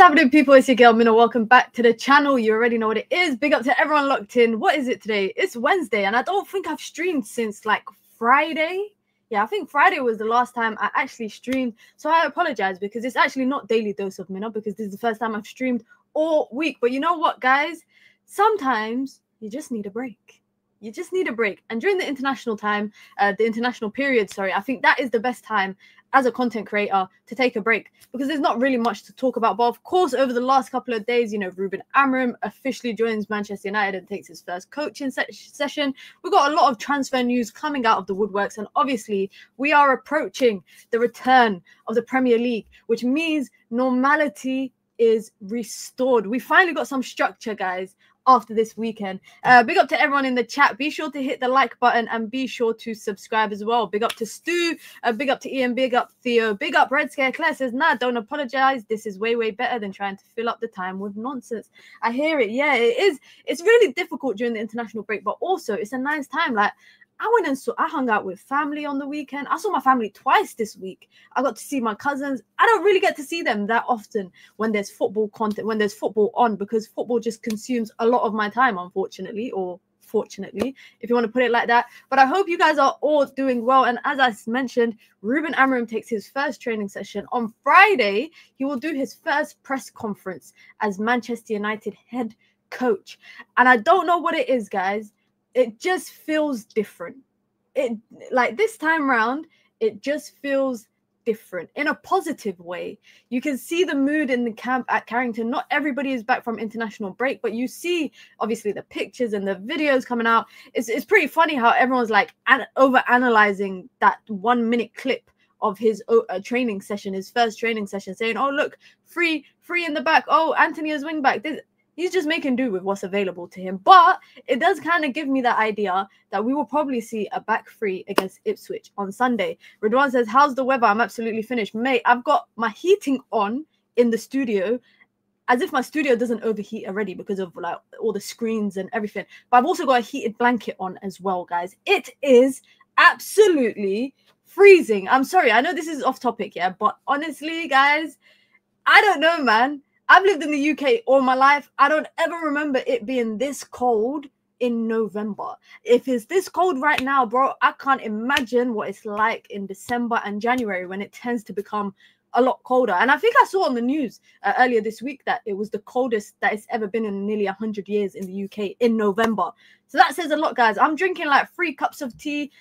happening, people? It's your girl Mina. Welcome back to the channel. You already know what it is. Big up to everyone locked in. What is it today? It's Wednesday, and I don't think I've streamed since like Friday. Yeah, I think Friday was the last time I actually streamed. So I apologize because it's actually not Daily Dose of Mina, because this is the first time I've streamed all week. But you know what, guys? Sometimes you just need a break. You just need a break. And during the international time, the international period, sorry, I think that is the best time as a content creator to take a break, because there's not really much to talk about. But of course, over the last couple of days, you know, Ruben Amorim officially joins Manchester United and takes his first coaching session. We've got a lot of transfer news coming out of the woodworks, and obviously we are approaching the return of the Premier League, which means normality is restored. We finally got some structure, guys, after this weekend. Big up to everyone in the chat. Be sure to hit the like button and be sure to subscribe as well. Big up to Stu, big up to Ian, big up Theo, big up Red Scare. Claire says, nah, don't apologize. This is way better than trying to fill up the time with nonsense. I hear it. Yeah, it is. It's really difficult during the international break, but also it's a nice time. Like, I hung out with family on the weekend. I saw my family twice this week. I got to see my cousins. I don't really get to see them that often when there's football content, when there's football on, because football just consumes a lot of my time, unfortunately, or fortunately, if you want to put it like that. But I hope you guys are all doing well. And as I mentioned, Ruben Amorim takes his first training session on Friday. He will do his first press conference as Manchester United head coach. And I don't know what it is, guys. It just feels different. It, like, this time round, it just feels different in a positive way. You can see the mood in the camp at Carrington. Not everybody is back from international break, but you see obviously the pictures and the videos coming out. It's pretty funny how everyone's like over analyzing that 1 minute clip of his training session, his first training session, saying, oh, look, free in the back. Oh, Anthony is wing back. He's just making do with what's available to him. But it does kind of give me that idea that we will probably see a back three against Ipswich on Sunday. Ridwan says, how's the weather? I'm absolutely finished. Mate, I've got my heating on in the studio, as if my studio doesn't overheat already because of like all the screens and everything. But I've also got a heated blanket on as well, guys. It is absolutely freezing. I'm sorry. I know this is off topic, yeah, but honestly, guys, I don't know, man. I've lived in the UK all my life. I don't ever remember it being this cold in November. If it's this cold right now, bro, I can't imagine what it's like in December and January, when it tends to become a lot colder. And I think I saw on the news earlier this week that it was the coldest that it's ever been in nearly 100 years in the UK in November. So that says a lot, guys. I'm drinking like 3 cups of tea.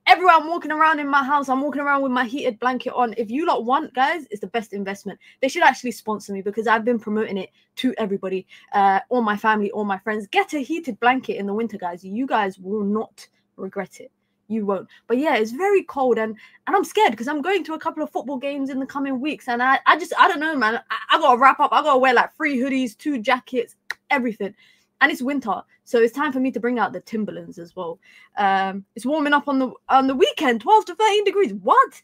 Everywhere I'm walking around in my house, I'm walking around with my heated blanket on. If you lot want, guys, it's the best investment. They should actually sponsor me, because I've been promoting it to everybody, all my family, all my friends. Get a heated blanket in the winter, guys. You guys will not regret it. You won't. But yeah, it's very cold, and I'm scared because I'm going to a couple of football games in the coming weeks, and I don't know, man. I gotta wrap up. I gotta wear like 3 hoodies, 2 jackets, everything. And it's winter, so it's time for me to bring out the Timberlands as well. It's warming up on the weekend, 12 to 13 degrees. What?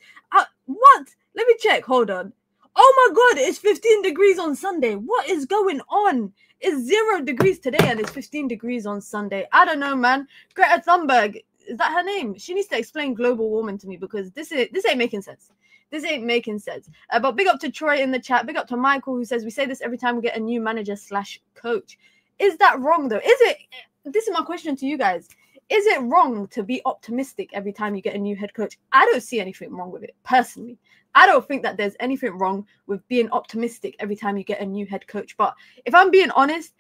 What? Let me check. Hold on. Oh my God, it's 15 degrees on Sunday. What is going on? It's 0 degrees today and it's 15 degrees on Sunday. I don't know, man. Greta Thunberg, is that her name? She needs to explain global warming to me, because this ain't making sense. This ain't making sense. But big up to Troy in the chat. Big up to Michael, who says, we say this every time we get a new manager / coach. Is that wrong, though? Is it? This is my question to you guys. Is it wrong to be optimistic every time you get a new head coach? I don't see anything wrong with it, personally. I don't think that there's anything wrong with being optimistic every time you get a new head coach. But if I'm being honest,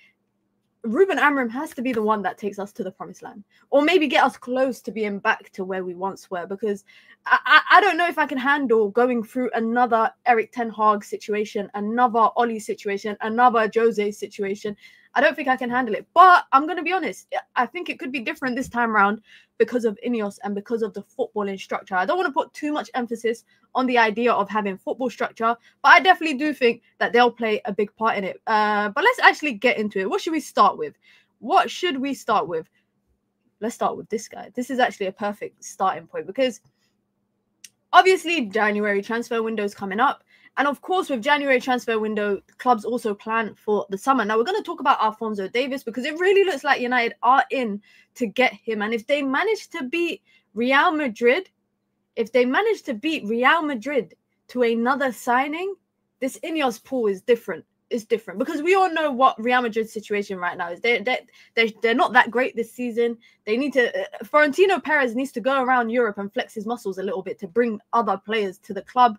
Ruben Amorim has to be the one that takes us to the promised land, or maybe get us close to being back to where we once were, because I don't know if I can handle going through another Eric Ten Hag situation, another Oli situation, another Jose situation. I don't think I can handle it. But I'm going to be honest, I think it could be different this time around because of Ineos and because of the footballing structure. I don't want to put too much emphasis on the idea of having football structure, but I definitely do think that they'll play a big part in it. But let's actually get into it. What should we start with? What should we start with? Let's start with this guy. This is actually a perfect starting point, because obviously January transfer window is coming up. And of course, with January transfer window, clubs also plan for the summer. Now, we're going to talk about Alphonso Davies, because it really looks like United are in to get him. And if they manage to beat Real Madrid, to another signing, this Ineos pool is different. is different, because we all know what Real Madrid's situation right now is. They're not that great this season. They need to Florentino Perez needs to go around Europe and flex his muscles a little bit to bring other players to the club.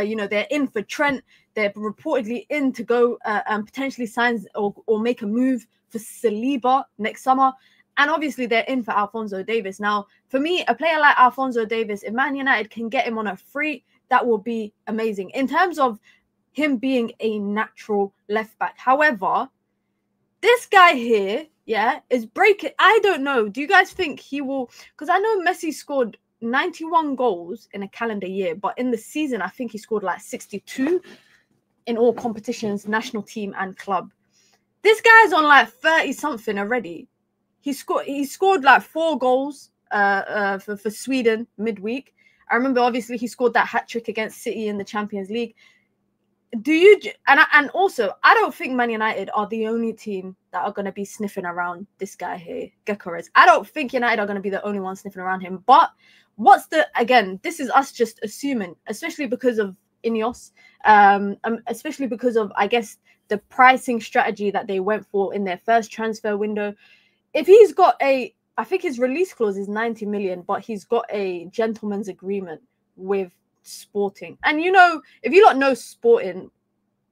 You know, they're in for Trent. They're reportedly in to go and potentially sign or make a move for Saliba next summer. And obviously they're in for Alphonso Davies. Now, for me, a player like Alphonso Davies, if Man United can get him on a free, that will be amazing in terms of him being a natural left back. However, this guy here, yeah, is breaking. I don't know. Do you guys think he will? Because I know Messi scored 91 goals in a calendar year, but in the season, I think he scored like 62 in all competitions, national team and club. This guy's on like 30 something already. He scored like 4 goals for Sweden midweek. I remember obviously he scored that hat trick against City in the Champions League. Do you and also I don't think Man United are the only team that are going to be sniffing around this guy here, Gyökeres. I don't think United are going to be the only ones sniffing around him. But this is us just assuming, especially because of Ineos, especially because of, I guess, the pricing strategy that they went for in their first transfer window. If he's got I think his release clause is 90 million, but he's got a gentleman's agreement with Sporting. And you know, if you don't know Sporting,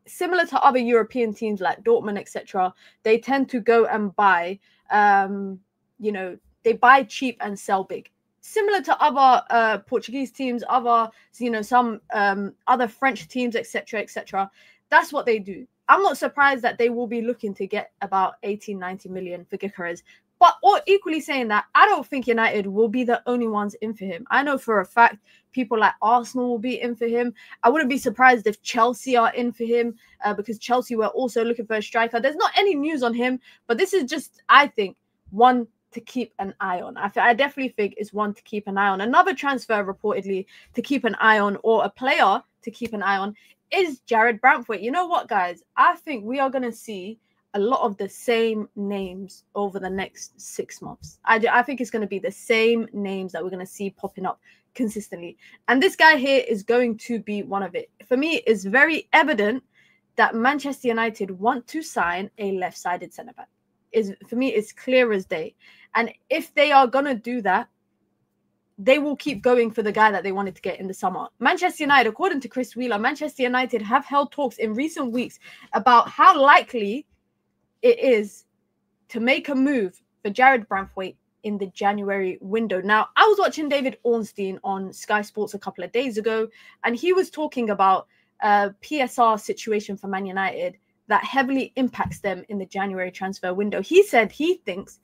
similar to other European teams like Dortmund, etc., they tend to go and buy, you know, they buy cheap and sell big. Similar to other Portuguese teams, other, you know, some other French teams, etc., etc. That's what they do. I'm not surprised that they will be looking to get about 18-90 million for Gyökeres. But or equally saying that, I don't think United will be the only ones in for him. I know for a fact people like Arsenal will be in for him. I wouldn't be surprised if Chelsea are in for him because Chelsea were also looking for a striker. There's not any news on him, but this is just, I think, one to keep an eye on. I definitely think it's one to keep an eye on. Another transfer reportedly to keep an eye on, or a player to keep an eye on, is Jarrad Branthwaite. You know what, guys? I think we are going to see a lot of the same names over the next 6 months. I think it's going to be the same names that we're going to see popping up consistently. And this guy here is going to be one of it. For me, it's very evident that Manchester United want to sign a left-sided centre-back. For me, it's clear as day. And if they are going to do that, they will keep going for the guy that they wanted to get in the summer. Manchester United, according to Chris Wheeler, Manchester United have held talks in recent weeks about how likely it is to make a move for Jarrad Branthwaite in the January window. Now, I was watching David Ornstein on Sky Sports a couple of days ago, and he was talking about a PSR situation for Man United that heavily impacts them in the January transfer window. He said he thinks,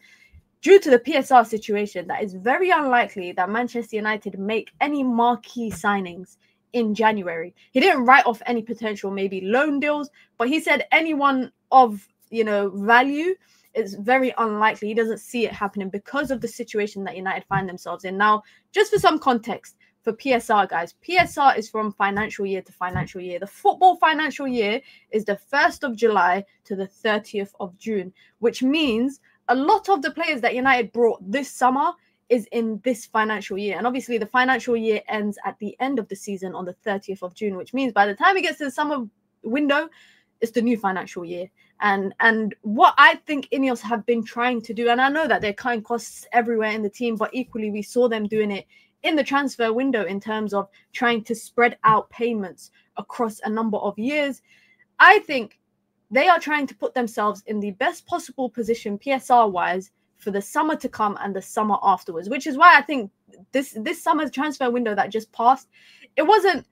due to the PSR situation, that it's very unlikely that Manchester United make any marquee signings in January. He didn't write off any potential maybe loan deals, but he said anyone of, you know, value is very unlikely. He doesn't see it happening because of the situation that United find themselves in. Now, just for some context for PSR, guys, PSR is from financial year to financial year. The football financial year is the 1st of July to the 30th of June, which means a lot of the players that United brought this summer is in this financial year. And obviously the financial year ends at the end of the season on the 30th of June, which means by the time it gets to the summer window, it's the new financial year. And what I think Ineos have been trying to do, and I know that they're cutting costs everywhere in the team, but equally we saw them doing it in the transfer window in terms of trying to spread out payments across a number of years. I think they are trying to put themselves in the best possible position PSR-wise for the summer to come and the summer afterwards, which is why I think this summer's transfer window that just passed, it wasn't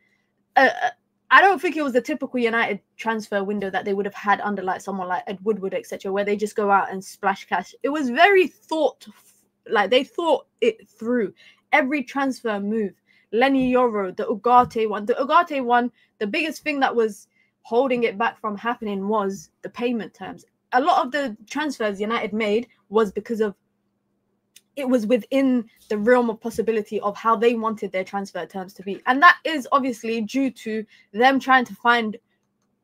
I don't think it was the typical United transfer window that they would have had under like someone like Ed Woodward, etc., where they just go out and splash cash. It was very they thought it through. Every transfer move, Lenny Yoro, the Ugarte one, the biggest thing that was holding it back from happening was the payment terms. A lot of the transfers United made was because of it was within the realm of possibility of how they wanted their transfer terms to be. And that is obviously due to them trying to find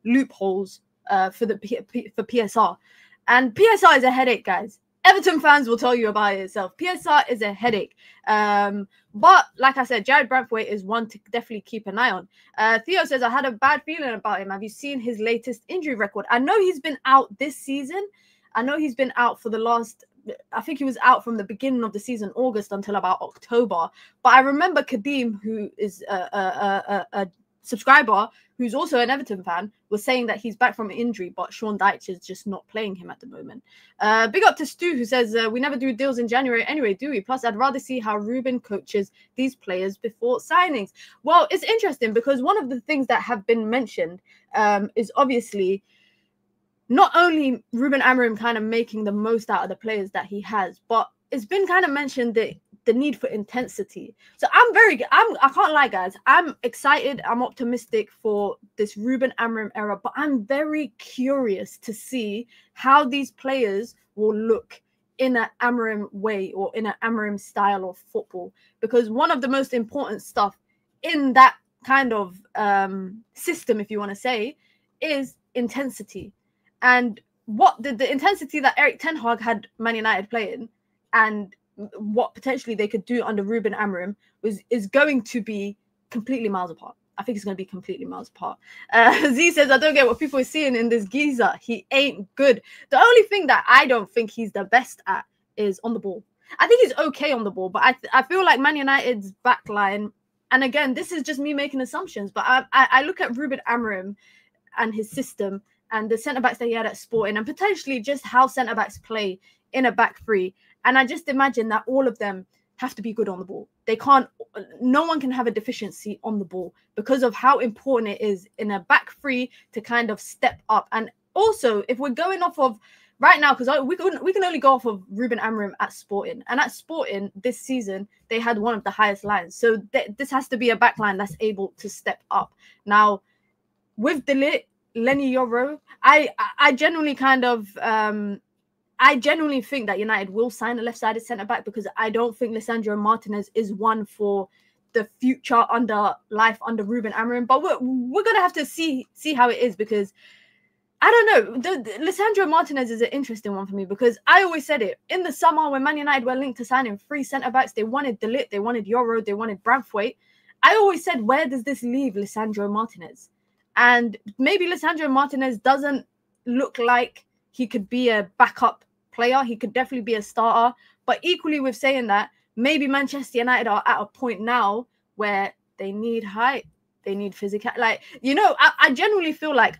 loopholes for PSR. And PSR is a headache, guys. Everton fans will tell you about it itself. PSR is a headache. But like I said, Jared Braithwaite is one to definitely keep an eye on. Theo says, I had a bad feeling about him. Have you seen his latest injury record? I know he's been out this season. I know he's been out for the last, I think he was out from the beginning of the season, August, until about October. But I remember Kadeem, who is a subscriber, who's also an Everton fan, was saying that he's back from injury, but Sean Dyche is just not playing him at the moment. Big up to Stu, who says, we never do deals in January anyway, do we? Plus, I'd rather see how Ruben coaches these players before signings. Well, it's interesting because one of the things that have been mentioned is obviously not only Ruben Amorim kind of making the most out of the players that he has, but it's been kind of mentioned that the need for intensity. So I can't lie, guys. I'm excited. I'm optimistic for this Ruben Amorim era, but I'm very curious to see how these players will look in an Amorim way or in an Amorim style of football. Because one of the most important stuff in that kind of system, if you want to say, is intensity. And what the intensity that Erik ten Hag had Man United playing and what potentially they could do under Ruben Amorim is going to be completely miles apart. I think it's going to be completely miles apart. Z says, I don't get what people are seeing in this geezer. He ain't good. The only thing that I don't think he's the best at is on the ball. I think he's okay on the ball, but I feel like Man United's backline, and again, this is just me making assumptions, but I look at Ruben Amorim and his system and the centre-backs that he had at Sporting and potentially just how centre-backs play in a back three. And I just imagine that all of them have to be good on the ball. They can't, no one can have a deficiency on the ball because of how important it is in a back three to kind of step up. And also, if we're going off of right now, because we can only go off of Ruben Amorim at Sporting. And at Sporting this season, they had one of the highest lines. So this has to be a back line that's able to step up. Now, with Delit, Lenny Yoro, I genuinely kind of I genuinely think that United will sign a left-sided centre-back because I don't think Lisandro Martinez is one for the future under Ruben Amorim. But we're going to have to see how it is because, I don't know, Lisandro Martinez is an interesting one for me because I always said it. In the summer when Man United were linked to signing 3 centre-backs, they wanted Delit, they wanted Yoro, they wanted Braithwaite. I always said, where does this leave Lisandro Martinez? And maybe Lisandro Martinez doesn't look like he could be a backup player. He could definitely be a starter. But equally with saying that, maybe Manchester United are at a point now where they need height, they need physical. Like, you know, I genuinely feel like,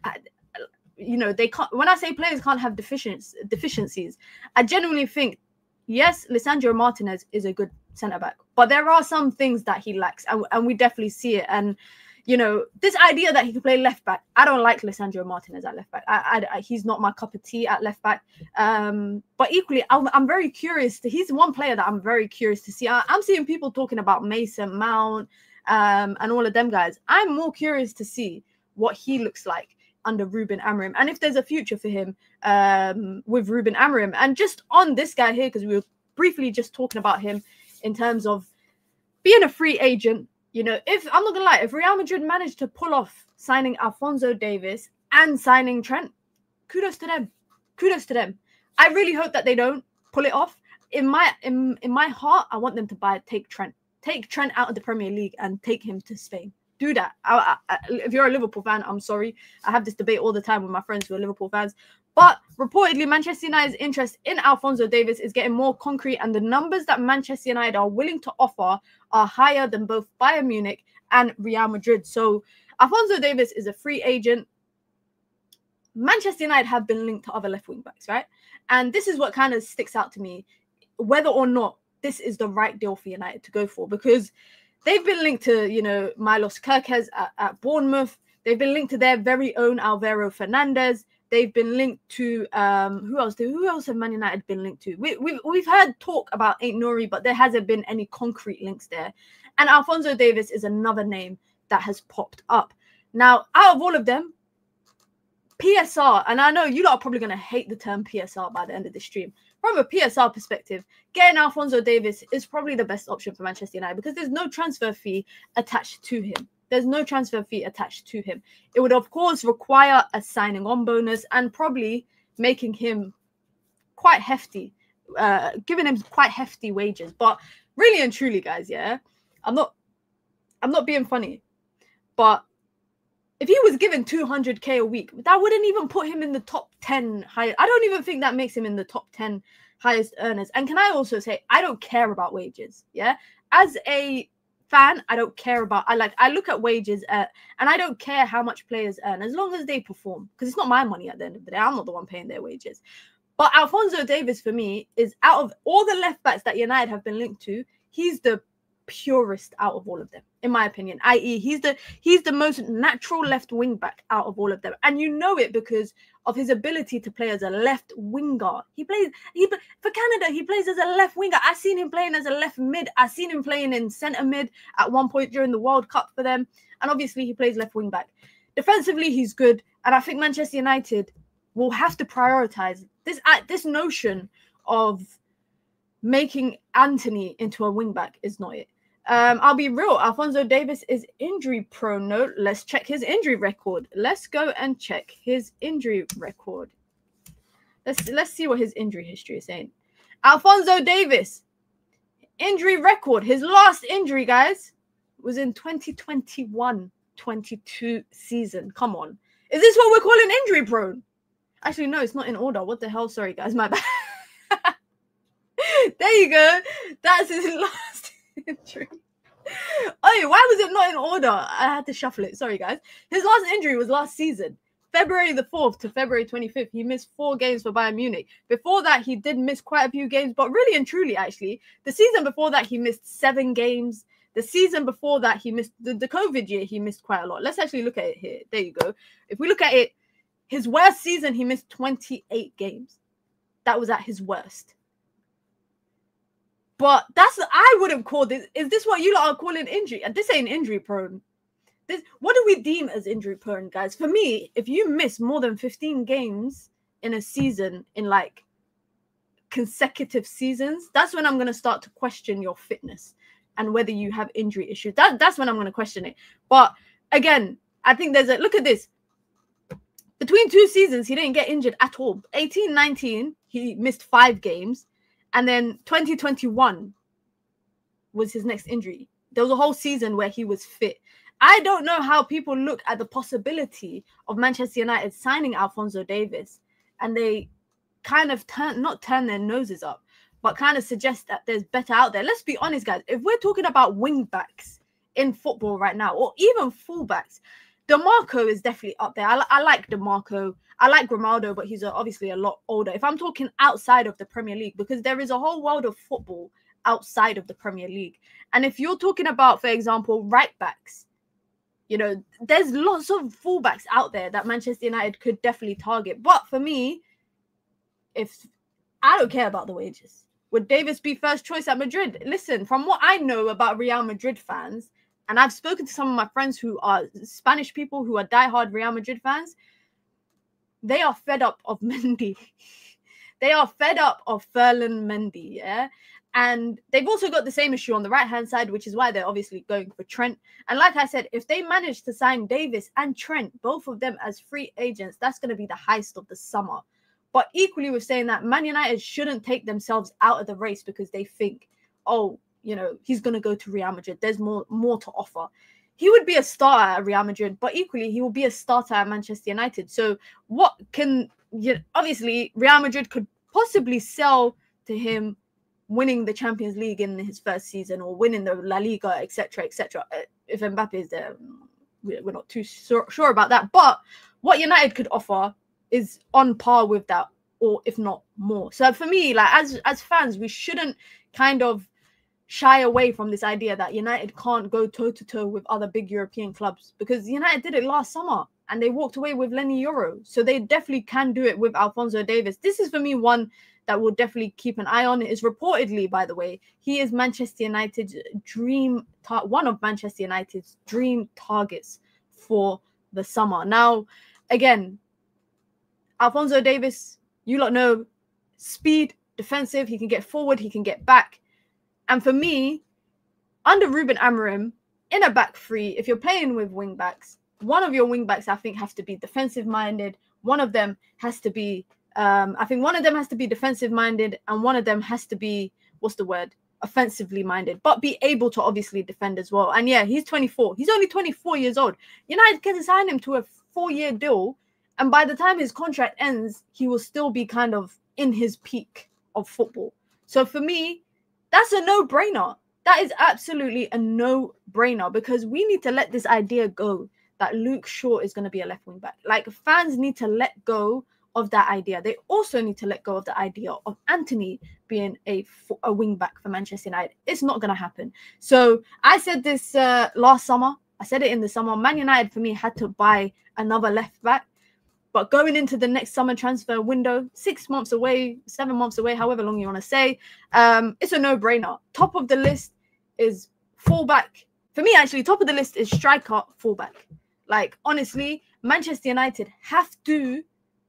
you know, they can't. When I say players can't have deficiencies, I genuinely think, yes, Lisandro Martinez is a good centre-back, but there are some things that he lacks, and we definitely see it. And you know, this idea that he could play left back, I don't like Lisandro Martinez at left back. He's not my cup of tea at left back. But equally, I'm very curious. He's one player that I'm very curious to see. I'm seeing people talking about Mason Mount and all of them guys. I'm more curious to see what he looks like under Ruben Amorim and if there's a future for him with Ruben Amorim. And just on this guy here, because we were briefly just talking about him in terms of being a free agent. You know, if I'm not gonna lie, if Real Madrid managed to pull off signing Alphonso Davies and signing Trent, kudos to them. Kudos to them. I really hope that they don't pull it off. In my heart, I want them to take Trent out of the Premier League and take him to Spain. Do that. If you're a Liverpool fan, I'm sorry. I have this debate all the time with my friends who are Liverpool fans. But reportedly, Manchester United's interest in Alphonso Davies is getting more concrete, and the numbers that Manchester United are willing to offer are higher than both Bayern Munich and Real Madrid. So Alphonso Davies is a free agent. Manchester United have been linked to other left wing backs, right? And this is what kind of sticks out to me, whether or not this is the right deal for United to go for, because they've been linked to, you know, Milos Kerkez at Bournemouth. They've been linked to their very own Alvaro Fernandez. They've been linked to who else have Man United been linked to? We've heard talk about Ain't Nouri, but there hasn't been any concrete links there. And Alphonso Davies is another name that has popped up. Now, out of all of them, PSR, and I know you lot are probably going to hate the term PSR by the end of the stream. From a PSR perspective, getting Alphonso Davies is probably the best option for Manchester United because there's no transfer fee attached to him. There's no transfer fee attached to him. It would, of course, require a signing on bonus and probably making him quite hefty giving him quite hefty wages. But really and truly, guys, yeah, I'm not being funny, but if he was given 200k a week, that wouldn't even put him in the top 10 high. I don't even think that makes him in the top 10 highest earners. And can I also say, I don't care about wages. Yeah, as a fan, I don't care about. I look at wages and I don't care how much players earn as long as they perform, because it's not my money at the end of the day. I'm not the one paying their wages. But Alphonso Davies, for me, is out of all the left backs that United have been linked to, he's the purest out of all of them, in my opinion. I.e., he's the most natural left wing back out of all of them, and you know it because of his ability to play as a left winger. For Canada, he plays as a left winger. I've seen him playing as a left mid. I've seen him playing in centre mid at one point during the World Cup for them, and obviously he plays left wing back. Defensively, he's good, and I think Manchester United will have to prioritize this notion of making Anthony into a wing back is not it. I'll be real. Alphonso Davies is injury prone. No, let's check his injury record. Let's go and check his injury record. Let's see what his injury history is saying. Alphonso Davies, injury record. His last injury, guys, was in 2021-22 season. Come on. Is this what we're calling injury prone? Actually, no, it's not in order. What the hell? Sorry, guys. My bad. There you go. That's his last injury. Oh, why was it not in order? I had to shuffle it. Sorry, guys. His last injury was last season. February the 4th to February 25th. He missed 4 games for Bayern Munich. Before that, he did miss quite a few games. But really and truly, actually, the season before that, he missed 7 games. The season before that, he missed the COVID year. He missed quite a lot. Let's actually look at it here. There you go. If we look at it, his worst season, he missed 28 games. That was at his worst. But I wouldn't call this. Is this what you lot are calling injury? This ain't injury prone. What do we deem as injury prone, guys? For me, if you miss more than 15 games in a season, in like consecutive seasons, that's when I'm going to start to question your fitness and whether you have injury issues. That's when I'm going to question it. But again, I think look at this. Between 2 seasons, he didn't get injured at all. 18-19, he missed 5 games. And then 2021 was his next injury. There was a whole season where he was fit. I don't know how people look at the possibility of Manchester United signing Alphonso Davies and they kind of not turn their noses up, but kind of suggest that there's better out there. Let's be honest, guys. If we're talking about wing backs in football right now, or even fullbacks, DeMarco is definitely up there. I like DeMarco. I like Grimaldo, but he's obviously a lot older. If I'm talking outside of the Premier League, because there is a whole world of football outside of the Premier League. And if you're talking about, for example, right backs, you know, there's lots of fullbacks out there that Manchester United could definitely target. But for me, if I don't care about the wages. Would Davies be first choice at Madrid? Listen, from what I know about Real Madrid fans, and I've spoken to some of my friends who are Spanish people who are diehard Real Madrid fans, they are fed up of Mendy. They are fed up of Ferland Mendy, yeah? And they've also got the same issue on the right-hand side, which is why they're obviously going for Trent. And like I said, if they manage to sign Davies and Trent, both of them as free agents, that's going to be the heist of the summer. But equally with saying that, Man United shouldn't take themselves out of the race because they think, oh, you know, he's going to go to Real Madrid. There's more to offer. He would be a starter at Real Madrid, but equally he will be a starter at Manchester United. So what can, obviously Real Madrid could possibly sell to him winning the Champions League in his first season or winning the La Liga, etc., etc. If Mbappe is there, we're not too sure about that. But what United could offer is on par with that, or if not more. So for me, like as fans, we shouldn't kind of shy away from this idea that United can't go toe-to-toe with other big European clubs, because United did it last summer and they walked away with Yoro. So they definitely can do it with Alphonso Davies. This is for me one that we'll definitely keep an eye on. Is reportedly, by the way, he is Manchester United's one of Manchester United's dream targets for the summer. Now, again, Alphonso Davies, you lot know, speed, defensive, he can get forward, he can get back. And for me, under Ruben Amorim, in a back three, if you're playing with wing backs, one of your wing backs, I think, has to be defensive minded. One of them has to be I think one of them has to be defensive minded, and one of them has to be, what's the word, offensively minded, but be able to obviously defend as well. And yeah, he's 24. He's only 24 years old. United can sign him to a 4-year deal, and by the time his contract ends, he will still be kind of in his peak of football. So for me, that's a no-brainer. That is absolutely a no-brainer, because we need to let this idea go that Luke Shaw is going to be a left wing back. Like, fans need to let go of that idea. They also need to let go of the idea of Anthony being a wing back for Manchester United. It's not going to happen. So I said this last summer. I said it in the summer. Man United, for me, had to buy another left back. But going into the next summer transfer window, 6 months away, 7 months away, however long you want to say, it's a no-brainer. Top of the list is fullback. For me, actually, top of the list is striker, fullback. Like, honestly, Manchester United have to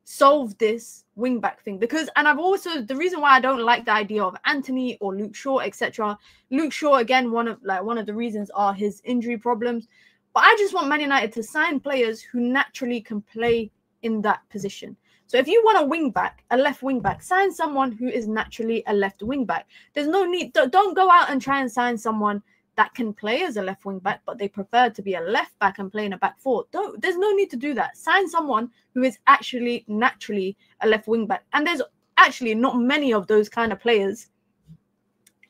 solve this wing-back thing. Because, and I've also, the reason why I don't like the idea of Anthony or Luke Shaw, etc. Luke Shaw, again, one of the reasons are his injury problems. But I just want Man United to sign players who naturally can play in that position. So if you want a wing back, a left wing back, sign someone who is naturally a left wing back. There's no need, don't go out and try and sign someone that can play as a left wing back, but they prefer to be a left back and play in a back four. There's no need to do that. Sign someone who is actually naturally a left wing back. And there's actually not many of those kind of players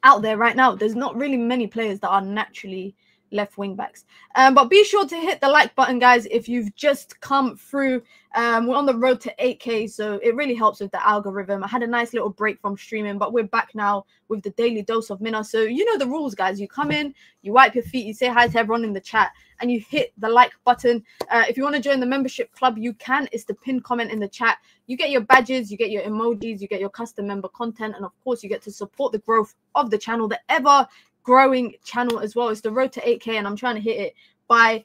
out there right now. There's not really many players that are naturally left wing backs. But be sure to hit the like button, guys, if you've just come through. We're on the road to 8K, so it really helps with the algorithm. I had a nice little break from streaming, but we're back now with the daily dose of Mina. So you know the rules, guys. You come in, you wipe your feet, you say hi to everyone in the chat, and you hit the like button. If you want to join the membership club, you can. It's the pinned comment in the chat. You get your badges, you get your emojis, you get your custom member content, and of course you get to support the growth of the channel, the ever growing channel as well. It's the road to 8K, and I'm trying to hit it by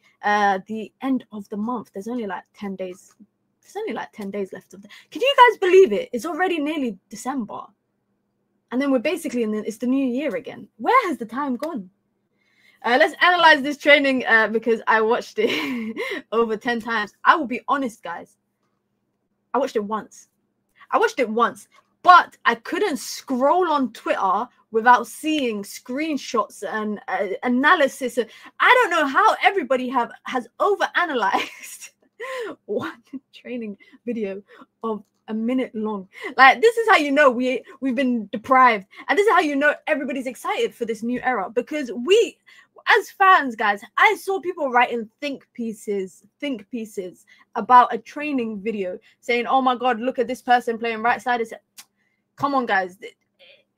the end of the month. There's only like 10 days. There's only like 10 days left of the. Can you guys believe it? It's already nearly December, and then we're basically it's the new year again. Where has the time gone? Let's analyze this training because I watched it over 10 times. I will be honest, guys. I watched it once. But I couldn't scroll on Twitter without seeing screenshots and analysis. I don't know how everybody has overanalyzed one training video of a minute long. Like, this is how you know we've been deprived, and this is how you know everybody's excited for this new era, because we, as fans, guys, I saw people writing think pieces about a training video saying, oh my god, look at this person playing right side. Come on, guys.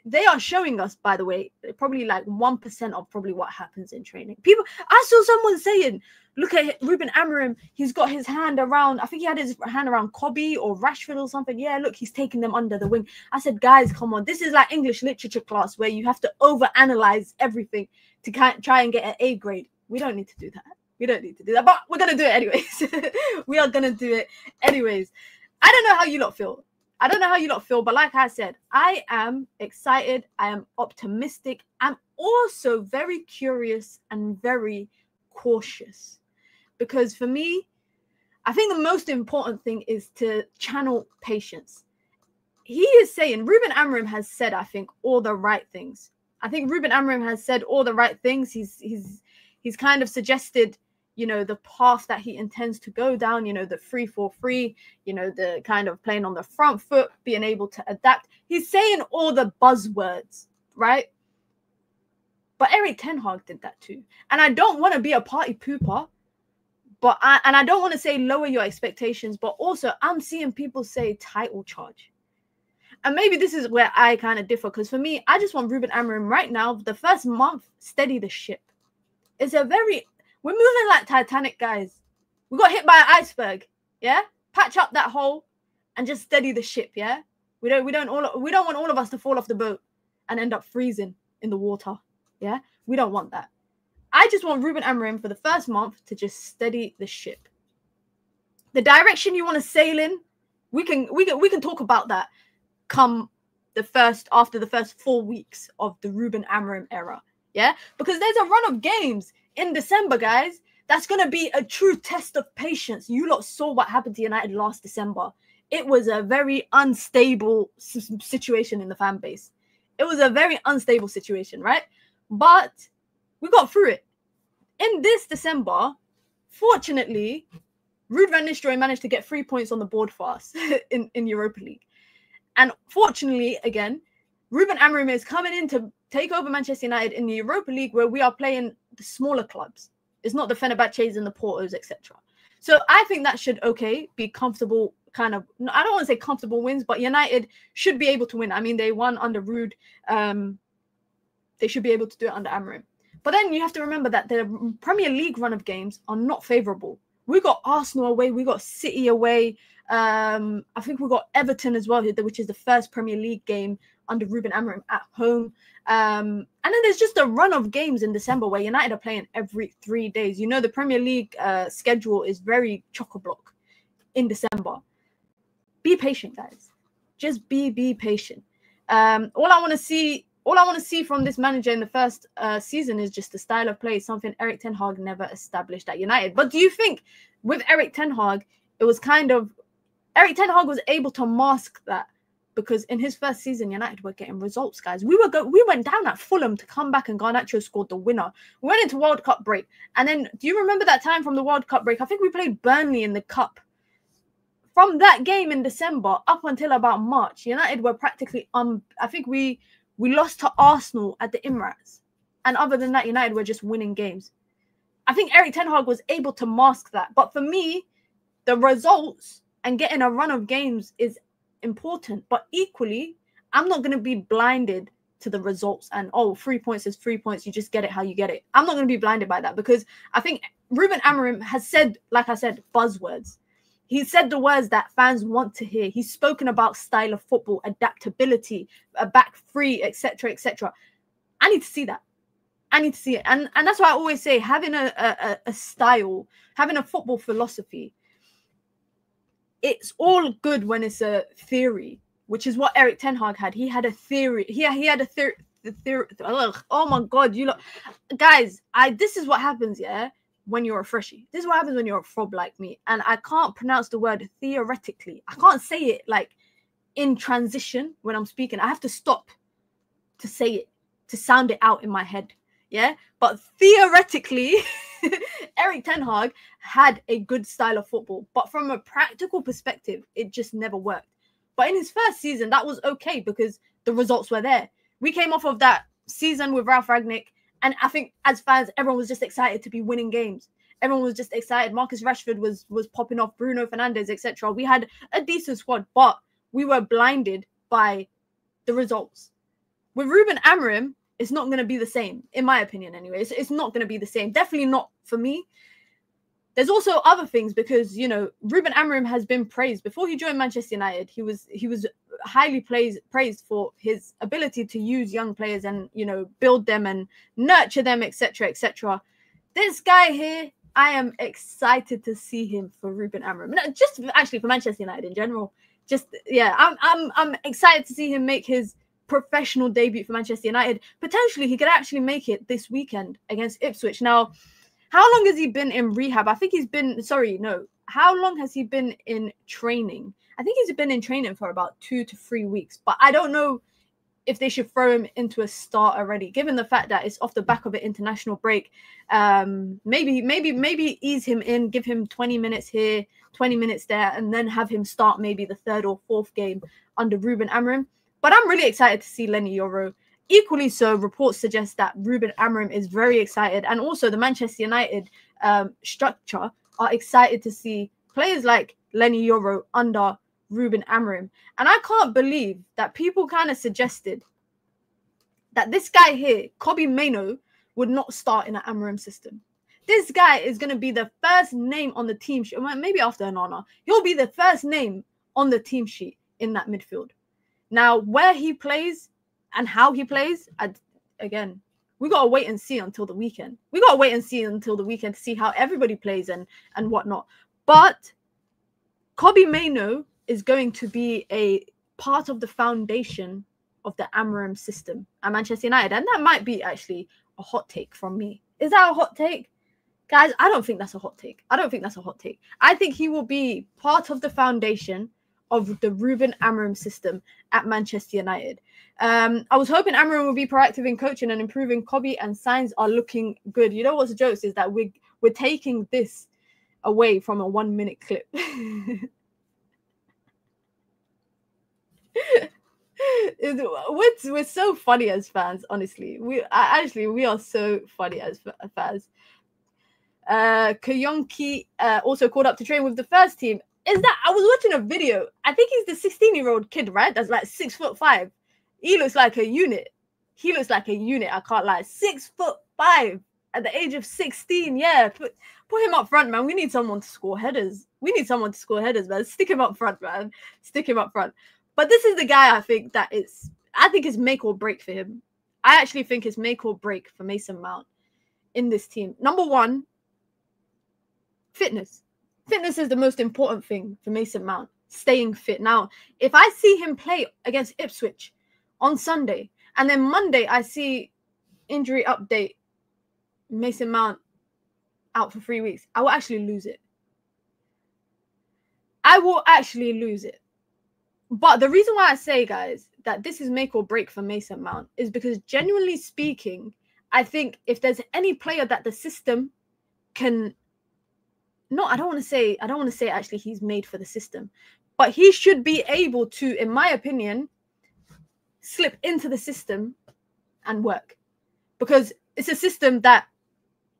They are showing us, by the way, probably like 1% of probably what happens in training. People, I saw someone saying, look at Ruben Amorim. He's got his hand around, I think he had his hand around Kobe or Rashford or something. Yeah, look, he's taking them under the wing. I said, guys, come on. This is like English literature class where you have to overanalyze everything to try and get an A grade. We don't need to do that. But we're going to do it anyways. We are going to do it anyways. I don't know how you lot feel. But like I said, I am excited. I am optimistic. I'm also very curious and very cautious, because for me, I think the most important thing is to channel patience. He is saying, Ruben Amorim has said, I think, all the right things. He's kind of suggested, you know, the path that he intends to go down, you know, the 3-4-3, you know, the kind of playing on the front foot, being able to adapt. He's saying all the buzzwords, right? But Eric Ten Hag did that too. And I don't want to be a party pooper, but I don't want to say lower your expectations, but also I'm seeing people say title charge. And maybe this is where I kind of differ, because for me, I just want Ruben Amorim right now, the first month, steady the ship. We're moving like Titanic, guys. We got hit by an iceberg, yeah? Patch up that hole and just steady the ship, yeah? We don't want all of us to fall off the boat and end up freezing in the water, yeah? We don't want that. I just want Ruben Amorim for the first month to just steady the ship. The direction you want to sail in, we can talk about that come after the first 4 weeks of the Ruben Amorim era, yeah? Because there's a run of games in December, guys. That's going to be a true test of patience. You lot saw what happened to United last December it was a very unstable situation in the fan base. It was a very unstable situation, right? But we got through it. In this December, fortunately, Ruud van Nistelrooy managed to get 3 points on the board for us in Europa League. And fortunately, again, Ruben Amorim is coming in to take over Manchester United in the Europa League, where we are playing the smaller clubs. It's not the Fenerbahces and the Portos, etc. So I think that should, be comfortable kind of, I don't want to say comfortable wins, but United should be able to win. I mean, they won under Ruud. They should be able to do it under Amorim. But then you have to remember that the Premier League run of games are not favourable. We got Arsenal away. We got City away. I think we got Everton as well, which is the first Premier League game under Ruben Amorim at home. And then there's just a run of games in December where United are playing every 3 days. You know, the Premier League schedule is very chock-a-block in December. Be patient, guys. Just be patient. All I want to see from this manager in the first season is just the style of play, something Erik ten Hag never established at United. But do you think with Erik ten Hag, it was kind of Erik ten Hag was able to mask that? Because in his first season, United were getting results, guys. We went down at Fulham to come back, and Garnacho scored the winner. We went into World Cup break, and then do you remember that time from the World Cup break? I think we played Burnley in the Cup. From that game in December up until about March, United were practically I think we lost to Arsenal at the Emirates, and other than that, United were just winning games. I think Erik ten Hag was able to mask that, but for me, the results and getting a run of games is important, but equally, I'm not going to be blinded to the results and 3 points is 3 points. You just get it how you get it. I'm not going to be blinded by that, because I think Ruben Amorim has said, like I said, buzzwords. He said the words that fans want to hear. He's spoken about style of football, adaptability, a back three, etc., etc. I need to see that. I need to see it, and that's why I always say having a style, having a football philosophy. It's all good when it's a theory, which is what Erik ten Hag had. He had a theory. He had a theory. Oh my God, you look, guys. This is what happens, yeah. When you're a freshie, this is what happens when you're a fob like me, and I can't pronounce the word theoretically. I can't say it like in transition when I'm speaking. I have to stop to say it, to sound it out in my head. Yeah, but theoretically, Erik ten Hag had a good style of football, but from a practical perspective, it just never worked. But in his first season, that was okay because the results were there. We came off of that season with Ralf Rangnick, and I think as fans, everyone was just excited to be winning games. Everyone was just excited. Marcus Rashford was popping off, Bruno Fernandes, etc. We had a decent squad, but we were blinded by the results. With Ruben Amorim, it's not going to be the same, in my opinion anyway. It's not going to be the same. Definitely not for me. There's also other things because, you know, Ruben Amorim has been praised. Before he joined Manchester United, he was highly praised for his ability to use young players and, you know, build them and nurture them, etc., etc. This guy here, I am excited to see him for Ruben Amorim. No, just actually for Manchester United in general. Just, yeah, I'm excited to see him make his professional debut for Manchester United. Potentially, he could actually make it this weekend against Ipswich. Now, how long has he been in rehab? I think he's been, how long has he been in training? I think he's been in training for about 2 to 3 weeks, but I don't know if they should throw him into a start already, given the fact that it's off the back of an international break. Maybe ease him in, give him 20 minutes here, 20 minutes there, and then have him start maybe the 3rd or 4th game under Ruben Amorim. But I'm really excited to see Lenny Yoro. Equally so, reports suggest that Ruben Amorim is very excited. And also the Manchester United structure are excited to see players like Lenny Yoro under Ruben Amorim. And I can't believe that people kind of suggested that this guy here, Kobbie Mainoo, would not start in an Amorim system. This guy is going to be the first name on the team sheet. Maybe after Onana. He'll be the first name on the team sheet in that midfield. Now, where he plays and how he plays, again, we got to wait and see until the weekend. We got to wait and see until the weekend to see how everybody plays and whatnot. But Kobbie Mainoo is going to be a part of the foundation of the Amorim system at Manchester United. And that might be actually a hot take from me. Is that a hot take? Guys, I don't think that's a hot take. I don't think that's a hot take. I think he will be part of the foundation of the Ruben Amorim system at Manchester United. I was hoping Amorim would be proactive in coaching and improving Kobe, and signs are looking good. You know what's the jokes is that we're taking this away from a 1 minute clip. We're so funny as fans, honestly. We are so funny as fans. Kayonki also called up to train with the first team. Is that I was watching a video? I think he's the 16-year-old kid, right? That's like 6'5". He looks like a unit. He looks like a unit. I can't lie. 6'5" at the age of 16. Yeah, put him up front, man. We need someone to score headers. We need someone to score headers, man. Stick him up front, man. Stick him up front. But this is the guy I think it's make or break for him. I actually think it's make or break for Mason Mount in this team. Number one, fitness. Fitness is the most important thing for Mason Mount. Staying fit. Now, if I see him play against Ipswich on Sunday, and then Monday I see injury update, Mason Mount out for 3 weeks, I will actually lose it. I will actually lose it. But the reason why I say, guys, that this is make or break for Mason Mount is because, genuinely speaking, I think if there's any player that the system can... No, I don't want to say actually he's made for the system, but he should be able to, in my opinion, slip into the system and work, because it's a system that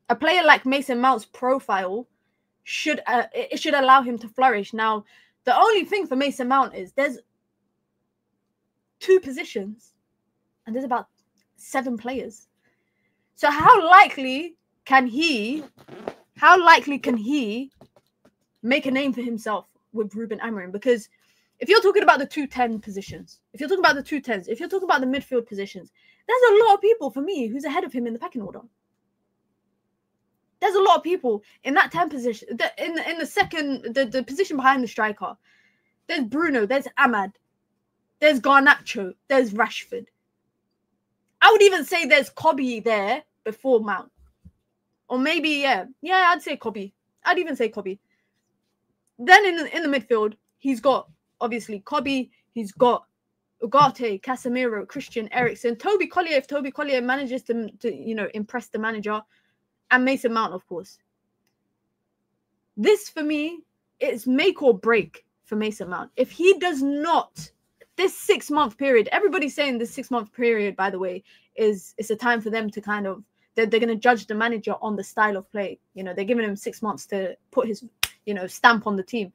a player like Mason Mount's profile should allow him to flourish. Now, the only thing for Mason Mount is there's 2 positions and there's about 7 players. So how likely can he make a name for himself with Ruben Amorim? Because if you're talking about the 210 positions, if you're talking about the 210s, if you're talking about the midfield positions, there's a lot of people for me who's ahead of him in the pecking order. There's a lot of people in that 10 position, in the second, the position behind the striker. There's Bruno, there's Ahmad, there's Garnacho, there's Rashford. I would even say there's Kobe there before Mount. Or maybe, yeah, I'd say Kobe. I'd even say Kobe. Then in the midfield, he's got, obviously, Kobe. He's got Ugarte, Casemiro, Christian, Eriksen, Toby Collier, if Toby Collier manages to impress the manager, and Mason Mount, of course. This, for me, is make or break for Mason Mount. If he does not, this 6-month period, everybody's saying this 6-month period, by the way, it's a time for them to kind of, they're going to judge the manager on the style of play. You know, they're giving him 6 months to put his, stamp on the team.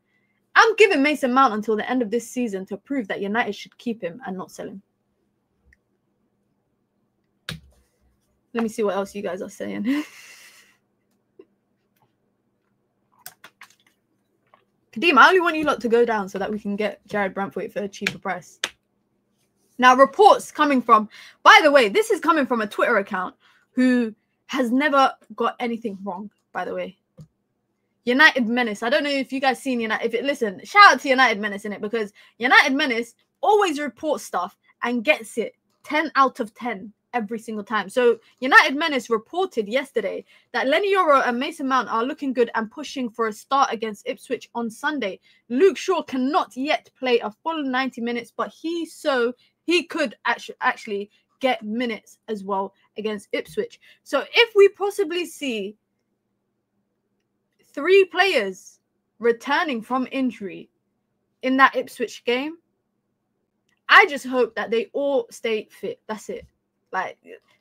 I'm giving Mason Mount until the end of this season to prove that United should keep him and not sell him. Let me see what else you guys are saying. Kadeem, I only want you lot to go down so that we can get Jared Brantwaite for a cheaper price. Now, reports coming from, by the way, this is coming from a Twitter account who has never got anything wrong, by the way. United Menace. I don't know if you guys seen United. Listen, shout out to United Menace in it, because United Menace always reports stuff and gets it 10 out of 10 every single time. So United Menace reported yesterday that Lenny Yoro and Mason Mount are looking good and pushing for a start against Ipswich on Sunday. Luke Shaw cannot yet play a full 90 minutes, but he could actually get minutes as well against Ipswich. So if we possibly see 3 players returning from injury in that Ipswich game, I just hope that they all stay fit. That's it.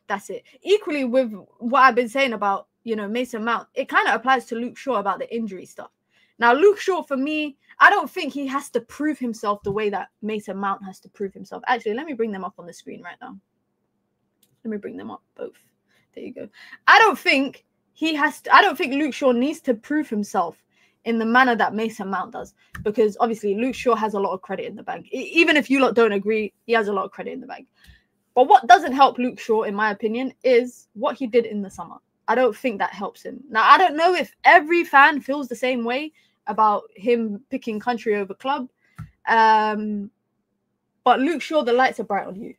That's it. Equally with what I've been saying about, Mason Mount, it kind of applies to Luke Shaw about the injury stuff. Now, Luke Shaw, for me, I don't think he has to prove himself the way that Mason Mount has to prove himself. Actually, let me bring them up on the screen right now. Let me bring them up both. There you go. I don't think Luke Shaw needs to prove himself in the manner that Mason Mount does, because obviously Luke Shaw has a lot of credit in the bank. Even if you lot don't agree, he has a lot of credit in the bank. But what doesn't help Luke Shaw, in my opinion, is what he did in the summer. I don't think that helps him. Now, I don't know if every fan feels the same way about him picking country over club. But Luke Shaw, the lights are bright on you.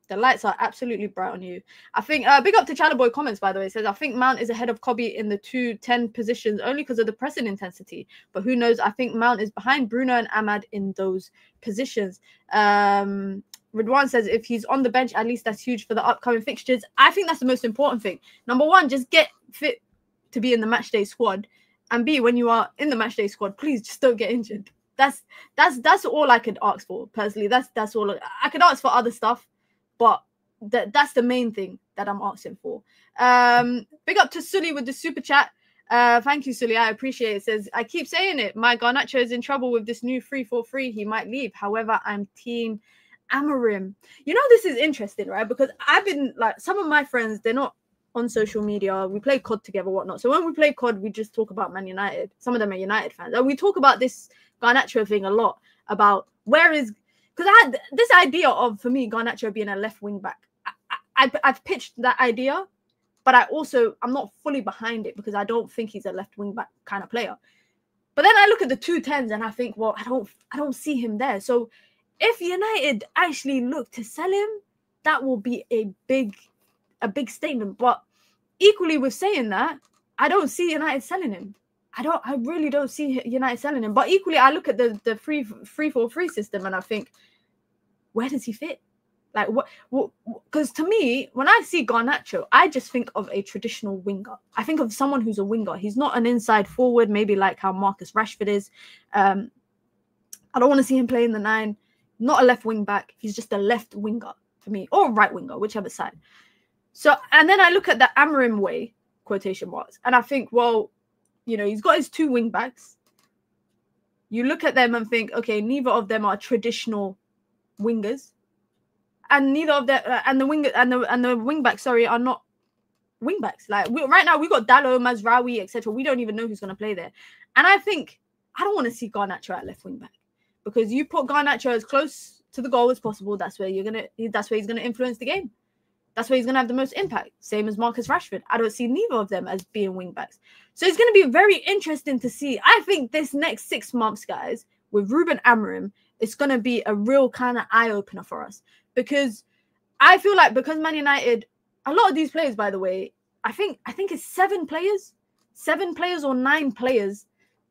The lights are absolutely bright on you. I think, big up to Chatterboy comments, by the way. It says, I think Mount is ahead of Kobe in the 2-10 positions only because of the pressing intensity. But who knows? I think Mount is behind Bruno and Ahmad in those positions. Ridwan says, if he's on the bench, at least that's huge for the upcoming fixtures. I think that's the most important thing. Number one, just get fit to be in the matchday squad. And B, when you are in the matchday squad, please just don't get injured. That's all I could ask for, personally. That's all. I could ask for other stuff. But that's the main thing that I'm asking for. Big up to Sully with the super chat. Thank you, Sully. I appreciate it. It says, I keep saying it. My Garnacho is in trouble with this new 3-4-3. He might leave. However, I'm team Amorim. You know, this is interesting, right? Because I've been like, some of my friends, they're not on social media. We play COD together, whatnot. So when we play COD, we just talk about Man United. Some of them are United fans. And we talk about this Garnacho thing a lot, about where is... Because I had this idea of, for me, Garnacho being a left wing back. I've pitched that idea, but I'm not fully behind it because I don't think he's a left wing back kind of player. But then I look at the 210s and I think, well, I don't see him there. So if United actually look to sell him, that will be a big statement. But equally with saying that, I don't see United selling him. I really don't see United selling him. But equally, I look at the 3-4-3 system and I think, where does he fit? Like, what? Because to me, when I see Garnacho, I just think of a traditional winger. I think of someone who's a winger. He's not an inside forward, maybe like how Marcus Rashford is. I don't want to see him play in the 9. Not a left wing back. He's just a left winger for me, or right winger, whichever side. So, and then I look at the Amorim way, quotation marks, and I think, well, you know, he's got his 2 wing backs. You look at them and think, okay, neither of them are traditional wingers, and neither of them and the wing backs, sorry, are not wing backs. Like right now, we got Dallo, Mazraoui, etc. We don't even know who's going to play there, and I think I don't want to see Garnacho at left wing back, because you put Garnacho as close to the goal as possible. That's where he's going to influence the game. That's where he's going to have the most impact. Same as Marcus Rashford. I don't see neither of them as being wing backs. So it's going to be very interesting to see. I think this next 6 months, guys, with Ruben Amorim, it's going to be a real kind of eye-opener for us. Because I feel like, because Man United, a lot of these players, by the way, I think it's 7 players. 7 players or 9 players.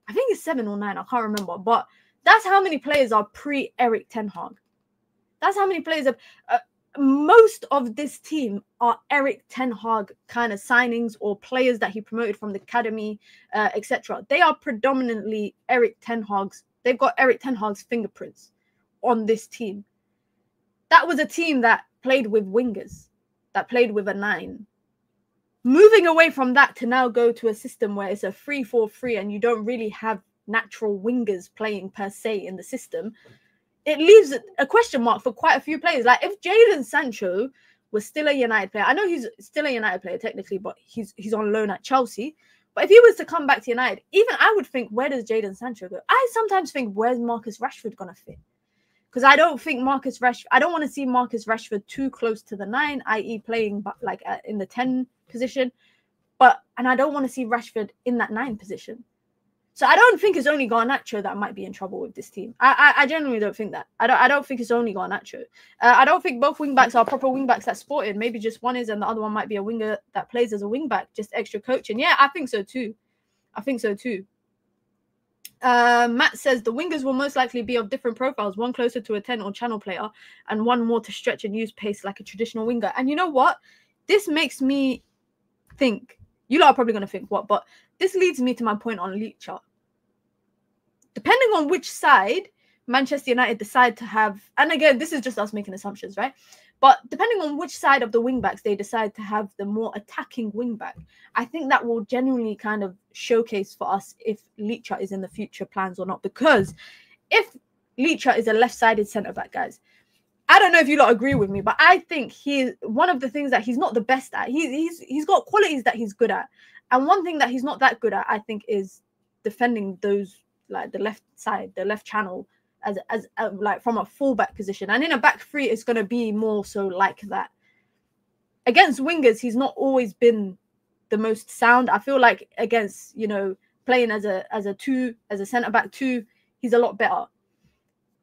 I think it's 7 or 9. I can't remember. But that's how many players are pre-Eric Ten Hag. That's how many players have... most of this team are Eric Ten Hag kind of signings or players that he promoted from the academy, etc. They are predominantly Eric Ten Hag's. They've got Eric Ten Hag's fingerprints on this team. That was a team that played with wingers, that played with a 9. Moving away from that to now go to a system where it's a 3-4-3 and you don't really have natural wingers playing per se in the system, it leaves a question mark for quite a few players. Like if Jadon Sancho was still a United player, I know he's still a United player technically, but he's on loan at Chelsea. But if he was to come back to United, even I would think, where does Jadon Sancho go? I sometimes think, where's Marcus Rashford going to fit? Because I don't think I don't want to see Marcus Rashford too close to the 9, i.e. playing like in the 10 position. And I don't want to see Rashford in that 9 position. So I don't think it's only Garnacho that might be in trouble with this team. I genuinely don't think that. I don't think it's only Garnacho. I don't think both wing backs are proper wing backs that Sported. Maybe just one is and the other one might be a winger that plays as a wing back, just extra coaching. Yeah, I think so too. Matt says the wingers will most likely be of different profiles, one closer to a 10 or channel player and one more to stretch and use pace like a traditional winger. And you know what? This makes me think, you lot are probably going to think what, but this leads me to my point on Leacher. Depending on which side Manchester United decide to have, and again, this is just us making assumptions, right? But depending on which side of the wing backs they decide to have the more attacking wing back, I think that will genuinely kind of showcase for us if Leacher is in the future plans or not. Because if Leacher is a left-sided centre-back, guys, I don't know if you lot agree with me, but I think he's one of the things that he's not the best at. He's got qualities that he's good at. And one thing that he's not that good at, I think, is defending those, like the left side, the left channel, as like from a fullback position. And in a back 3, it's going to be more so like that. Against wingers, he's not always been the most sound. I feel like against, you know, playing as a centre-back 2, he's a lot better.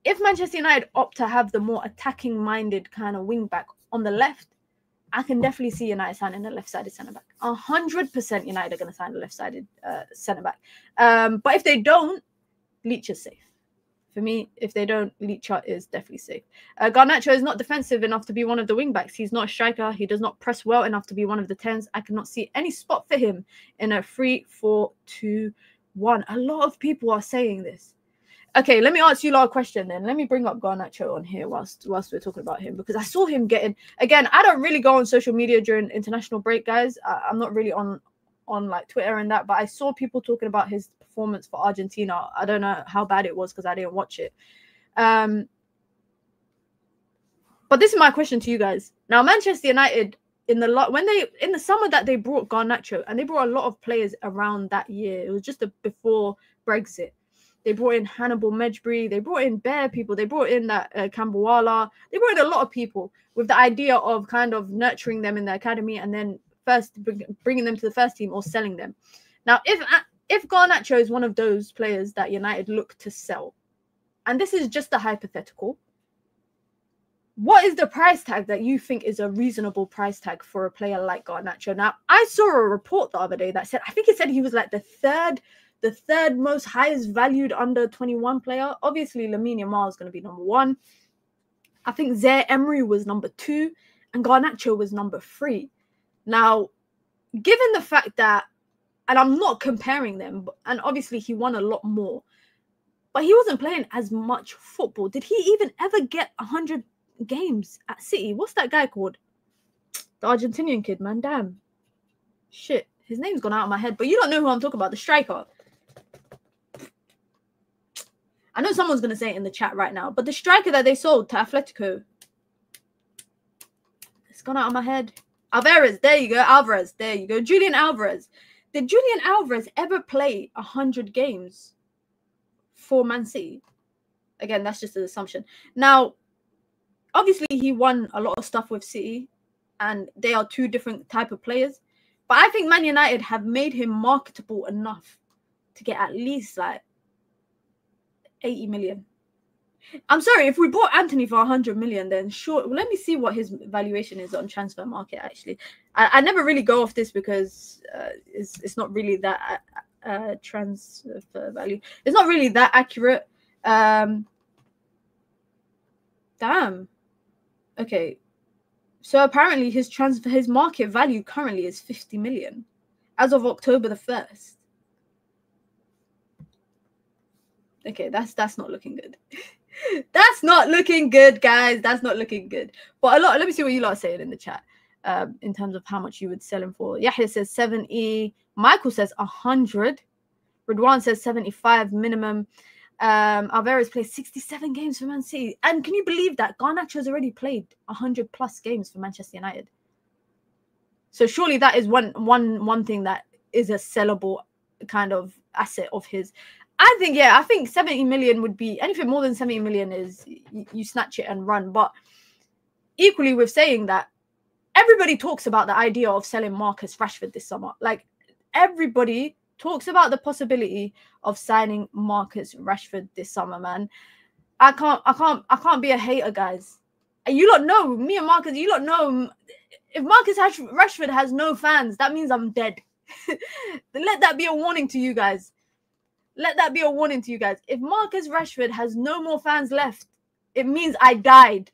If Manchester United opt to have the more attacking-minded kind of wing-back, on the left, I can definitely see United signing a left-sided centre-back. 100% United are going to sign a left-sided centre-back. But if they don't, Leach is safe. For me, if they don't, Leach is definitely safe. Garnacho is not defensive enough to be one of the wing-backs. He's not a striker. He does not press well enough to be one of the 10s. I cannot see any spot for him in a 3-4-2-1. A lot of people are saying this. Okay, let me ask you a question then. Let me bring up Garnacho on here whilst we're talking about him, because I saw him getting, again, I don't really go on social media during international break, guys. I'm not really on like Twitter and that, but I saw people talking about his performance for Argentina. I don't know how bad it was because I didn't watch it. But this is my question to you guys. Now, Manchester United, in the summer that they brought Garnacho, and they brought a lot of players around that year. It was just before Brexit. They brought in Hannibal Mejbri. They brought in bare people. They brought in that Cambuwala. They brought in a lot of people with the idea of kind of nurturing them in the academy and then first bringing them to the first team or selling them. Now, if Garnacho is one of those players that United look to sell, and this is just a hypothetical, what is the price tag that you think is a reasonable price tag for a player like Garnacho? Now, I saw a report the other day that said, I think it said he was like the third most highest valued under 21 player. Obviously, Lamine Yamal is going to be number 1. I think Zaire Emery was number 2, and Garnacho was number 3. Now, given the fact that, and I'm not comparing them, and obviously he won a lot more, but he wasn't playing as much football. Did he even ever get 100 games at City? What's that guy called? The Argentinian kid, man. Damn. Shit. His name's gone out of my head, but you don't know who I'm talking about. The striker. I know someone's going to say it in the chat right now, but the striker that they sold to Atletico. It's gone out of my head. Alvarez. There you go. Alvarez. There you go. Julian Alvarez. Did Julian Alvarez ever play 100 games for Man City? Again, that's just an assumption. Now, obviously, he won a lot of stuff with City, and they are two different type of players. But I think Man United have made him marketable enough to get at least like 80 million. I'm sorry, if we bought Anthony for 100 million, then sure. Well, let me see what his valuation is on transfer market, actually. I never really go off this because it's not really that transfer value. It's not really that accurate. Damn. Okay. So apparently his market value currently is 50 million as of October the 1st. Okay, that's not looking good. That's not looking good, guys. That's not looking good. But let me see what you lot are saying in the chat in terms of how much you would sell him for. Yahya says 70. Michael says 100. Ridwan says 75 minimum. Alvarez played 67 games for Man City. And can you believe that? Garnacho has already played 100 plus games for Manchester United. So surely that is one thing that is a sellable kind of asset of his. I think 70 million would be, anything more than 70 million is you snatch it and run. But equally with saying that, everybody talks about the idea of selling Marcus Rashford this summer. Like, everybody talks about the possibility of signing Marcus Rashford this summer, man. I can't be a hater, guys. And you lot know, me and Marcus, you lot know, if Marcus Rashford has no fans, that means I'm dead. Let that be a warning to you guys. Let that be a warning to you guys. If Marcus Rashford has no more fans left, it means I died.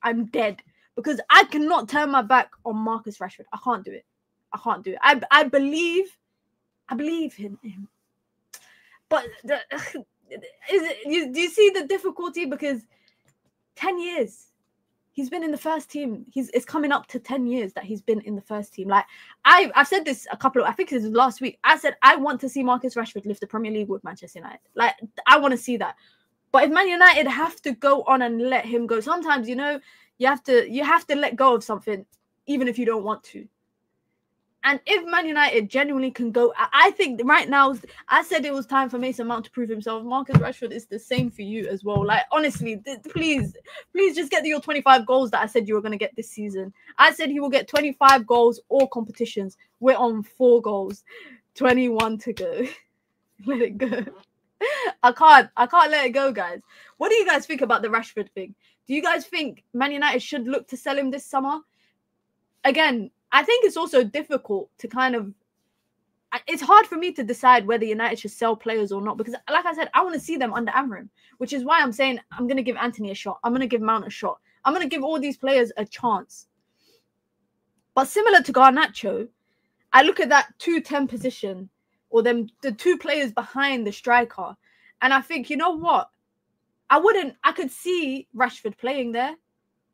I'm dead. Because I cannot turn my back on Marcus Rashford. I can't do it. I can't do it. I believe in him. But do you see the difficulty? Because 10 years he's been in the first team. It's coming up to 10 years that he's been in the first team. Like, I've said this I think it was last week. I said I want to see Marcus Rashford lift the Premier League with Manchester United. Like, I want to see that. But if Man United have to go on and let him go, sometimes, you know, you have to let go of something, even if you don't want to. And if Man United genuinely can go, I think right now, I said it was time for Mason Mount to prove himself. Marcus Rashford is the same for you as well. Like, honestly, please just get your 25 goals that I said you were going to get this season. I said he will get 25 goals, all competitions. We're on 4 goals, 21 to go. Let it go. I can't let it go, guys. What do you guys think about the Rashford thing? Do you guys think Man United should look to sell him this summer? Again, I think it's also difficult to kind of... It's hard for me to decide whether United should sell players or not, because like I said, I want to see them under Amorim, which is why I'm saying I'm going to give Anthony a shot. I'm going to give Mount a shot. I'm going to give all these players a chance. But similar to Garnacho, I look at that 2-10 position, or the two players behind the striker, and I think, you know what? I could see Rashford playing there,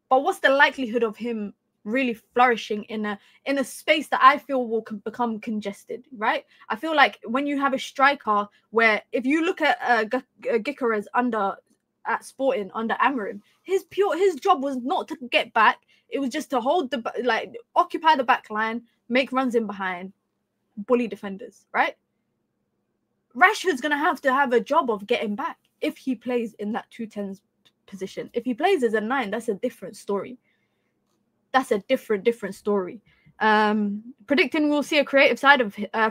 but what's the likelihood of him really flourishing in a space that I feel will become congested, right? I feel like when you have a striker where, if you look at Gyökeres at Sporting under Amorim, his job was not to get back. It was just to hold occupy the back line, make runs in behind, bully defenders, right? Rashford's going to have a job of getting back if he plays in that 2-10 position. If he plays as a 9, that's a different story. That's a different story. Predicting we'll see a creative side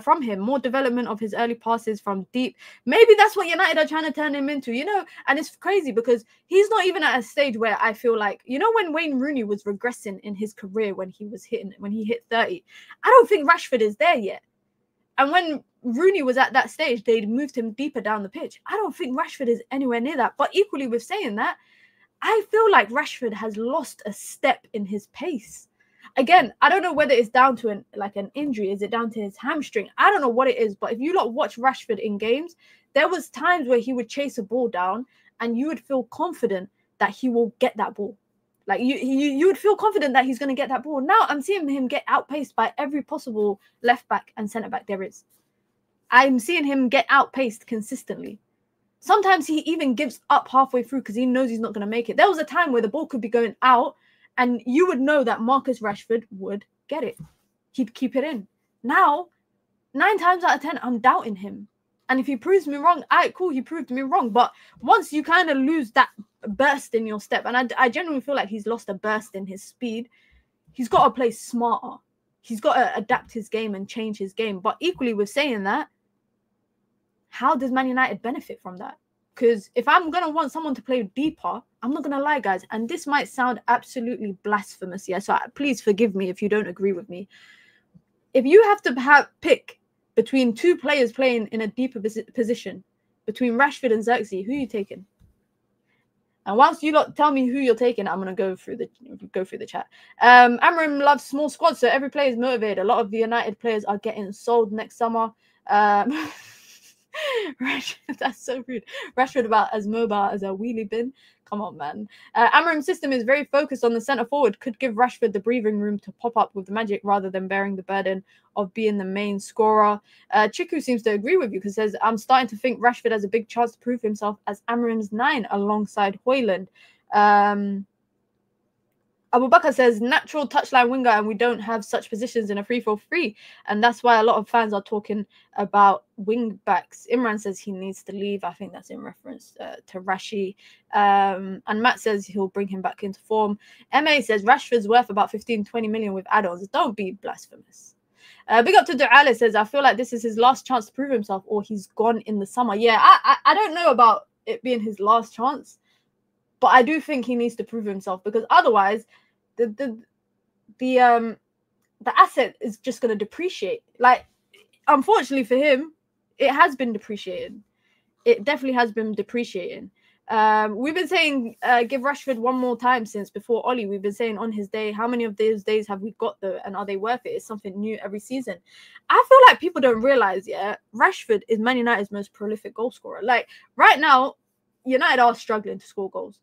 from him, more development of his early passes from deep. Maybe that's what United are trying to turn him into, you know. And it's crazy because he's not even at a stage where I feel like, you know, when Wayne Rooney was regressing in his career when he hit 30, I don't think Rashford is there yet. And when Rooney was at that stage, they'd moved him deeper down the pitch. I don't think Rashford is anywhere near that. But equally with saying that, I feel like Rashford has lost a step in his pace. Again, I don't know whether it's down to an injury. Is it down to his hamstring? I don't know what it is. But if you watch Rashford in games, there was times where he would chase a ball down and you would feel confident that he will get that ball. Like you would feel confident that he's going to get that ball. Now I'm seeing him get outpaced by every possible left back and centre back there is. I'm seeing him get outpaced consistently. Sometimes he even gives up halfway through because he knows he's not going to make it. There was a time where the ball could be going out and you would know that Marcus Rashford would get it. He'd keep it in. Now, 9 times out of 10, I'm doubting him. And if he proves me wrong, all right, cool, he proved me wrong. But once you kind of lose that burst in your step, and I genuinely feel like he's lost a burst in his speed, he's got to play smarter. He's got to adapt his game and change his game. But equally with saying that, how does Man United benefit from that? Because if I'm going to want someone to play deeper, I'm not going to lie, guys. And this might sound absolutely blasphemous. Yeah, so please forgive me if you don't agree with me. If you have to pick between 2 players playing in a deeper position, between Rashford and Xerxes, who are you taking? And whilst you lot tell me who you're taking, I'm going to go through the chat. Amorim loves small squads, so every player is motivated. A lot of the United players are getting sold next summer. That's so rude. Rashford about as mobile as a wheelie bin. Come on, man. Amorim's system is very focused on the centre forward. Could give Rashford the breathing room to pop up with the magic rather than bearing the burden of being the main scorer. Chiku seems to agree with you because says, I'm starting to think Rashford has a big chance to prove himself as Amorim's 9 alongside Højlund. Abu Bakr says, natural touchline winger, and we don't have such positions in a 3-4-3. And that's why a lot of fans are talking about wing backs. Imran says he needs to leave. I think that's in reference to Rashi. And Matt says he'll bring him back into form. MA says Rashford's worth about 15-20 million with add-ons. Don't be blasphemous. Big up to Duale says, I feel like this is his last chance to prove himself or he's gone in the summer. Yeah, I don't know about it being his last chance, but I do think he needs to prove himself because otherwise the asset is just going to depreciate. Like, unfortunately for him, it has been depreciating. It definitely has been depreciating. We've been saying give Rashford one more time since before Oli. We've been saying on his day, how many of those days have we got though, and are they worth it? It's something new every season. I feel like people don't realize, yeah, Rashford is Man United's most prolific goal scorer. Like right now, United are struggling to score goals,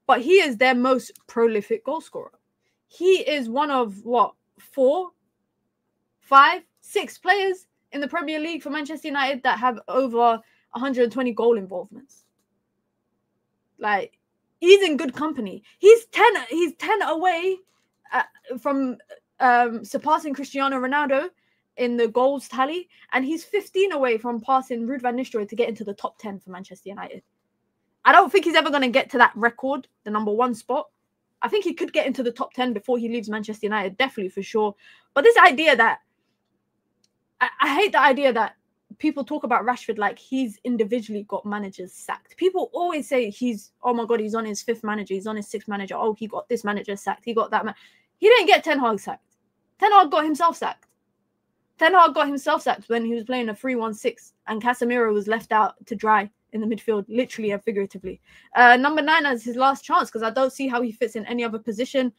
but he is their most prolific goal scorer. He is one of 4, 5, 6 players in the Premier League for Manchester United that have over 120 goal involvements. Like, he's in good company. He's 10 away from surpassing Cristiano Ronaldo in the goals tally, and he's 15 away from passing Ruud van Nistelrooy to get into the top 10 for Manchester United. I don't think he's ever going to get to that record, the number 1 spot. I think he could get into the top 10 before he leaves Manchester United, definitely for sure. But this idea that I hate the idea that people talk about Rashford like he's individually got managers sacked. People always say he's, oh my God, he's on his 5th manager. He's on his 6th manager. Oh, he got this manager sacked. He got that man. He didn't get Ten Hag sacked. Ten Hag got himself sacked. Ten Hag got himself sacked when he was playing a 3-1-6 and Casemiro was left out to dry in the midfield, literally and figuratively. Number 9 has his last chance because I don't see how he fits in any other position.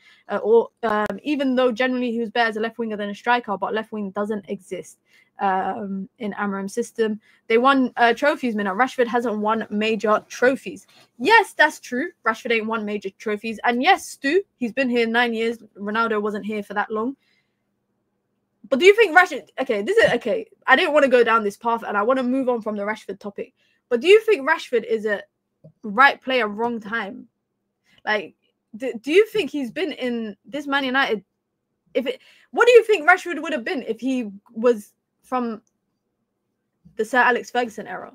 Even though generally he was better as a left winger than a striker, but left wing doesn't exist in Amorim's system. They won trophies, man. Rashford hasn't won major trophies. Yes, that's true. Rashford ain't won major trophies. And yes, Stu, he's been here 9 years. Ronaldo wasn't here for that long. But do you think Rashford... Okay, I didn't want to go down this path and I want to move on from the Rashford topic. But do you think Rashford is a right player, wrong time? Like, do you think he's been in this Man United? What do you think Rashford would have been if he was from the Sir Alex Ferguson era?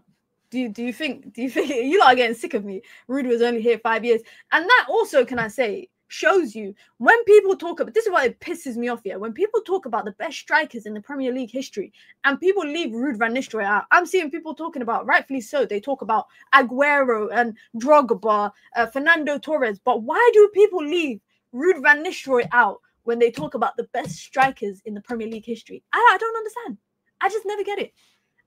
Do you think you lot are getting sick of me? Ruud was only here 5 years, and that also, can I say, shows you when people talk about, this is why it pisses me off, when people talk about the best strikers in the Premier League history and people leave Ruud van Nistelrooy out. I'm seeing people talking about, rightfully so, they talk about Aguero and Drogba, Fernando Torres, but why do people leave Ruud van Nistelrooy out when they talk about the best strikers in the Premier League history? I don't understand. I just never get it.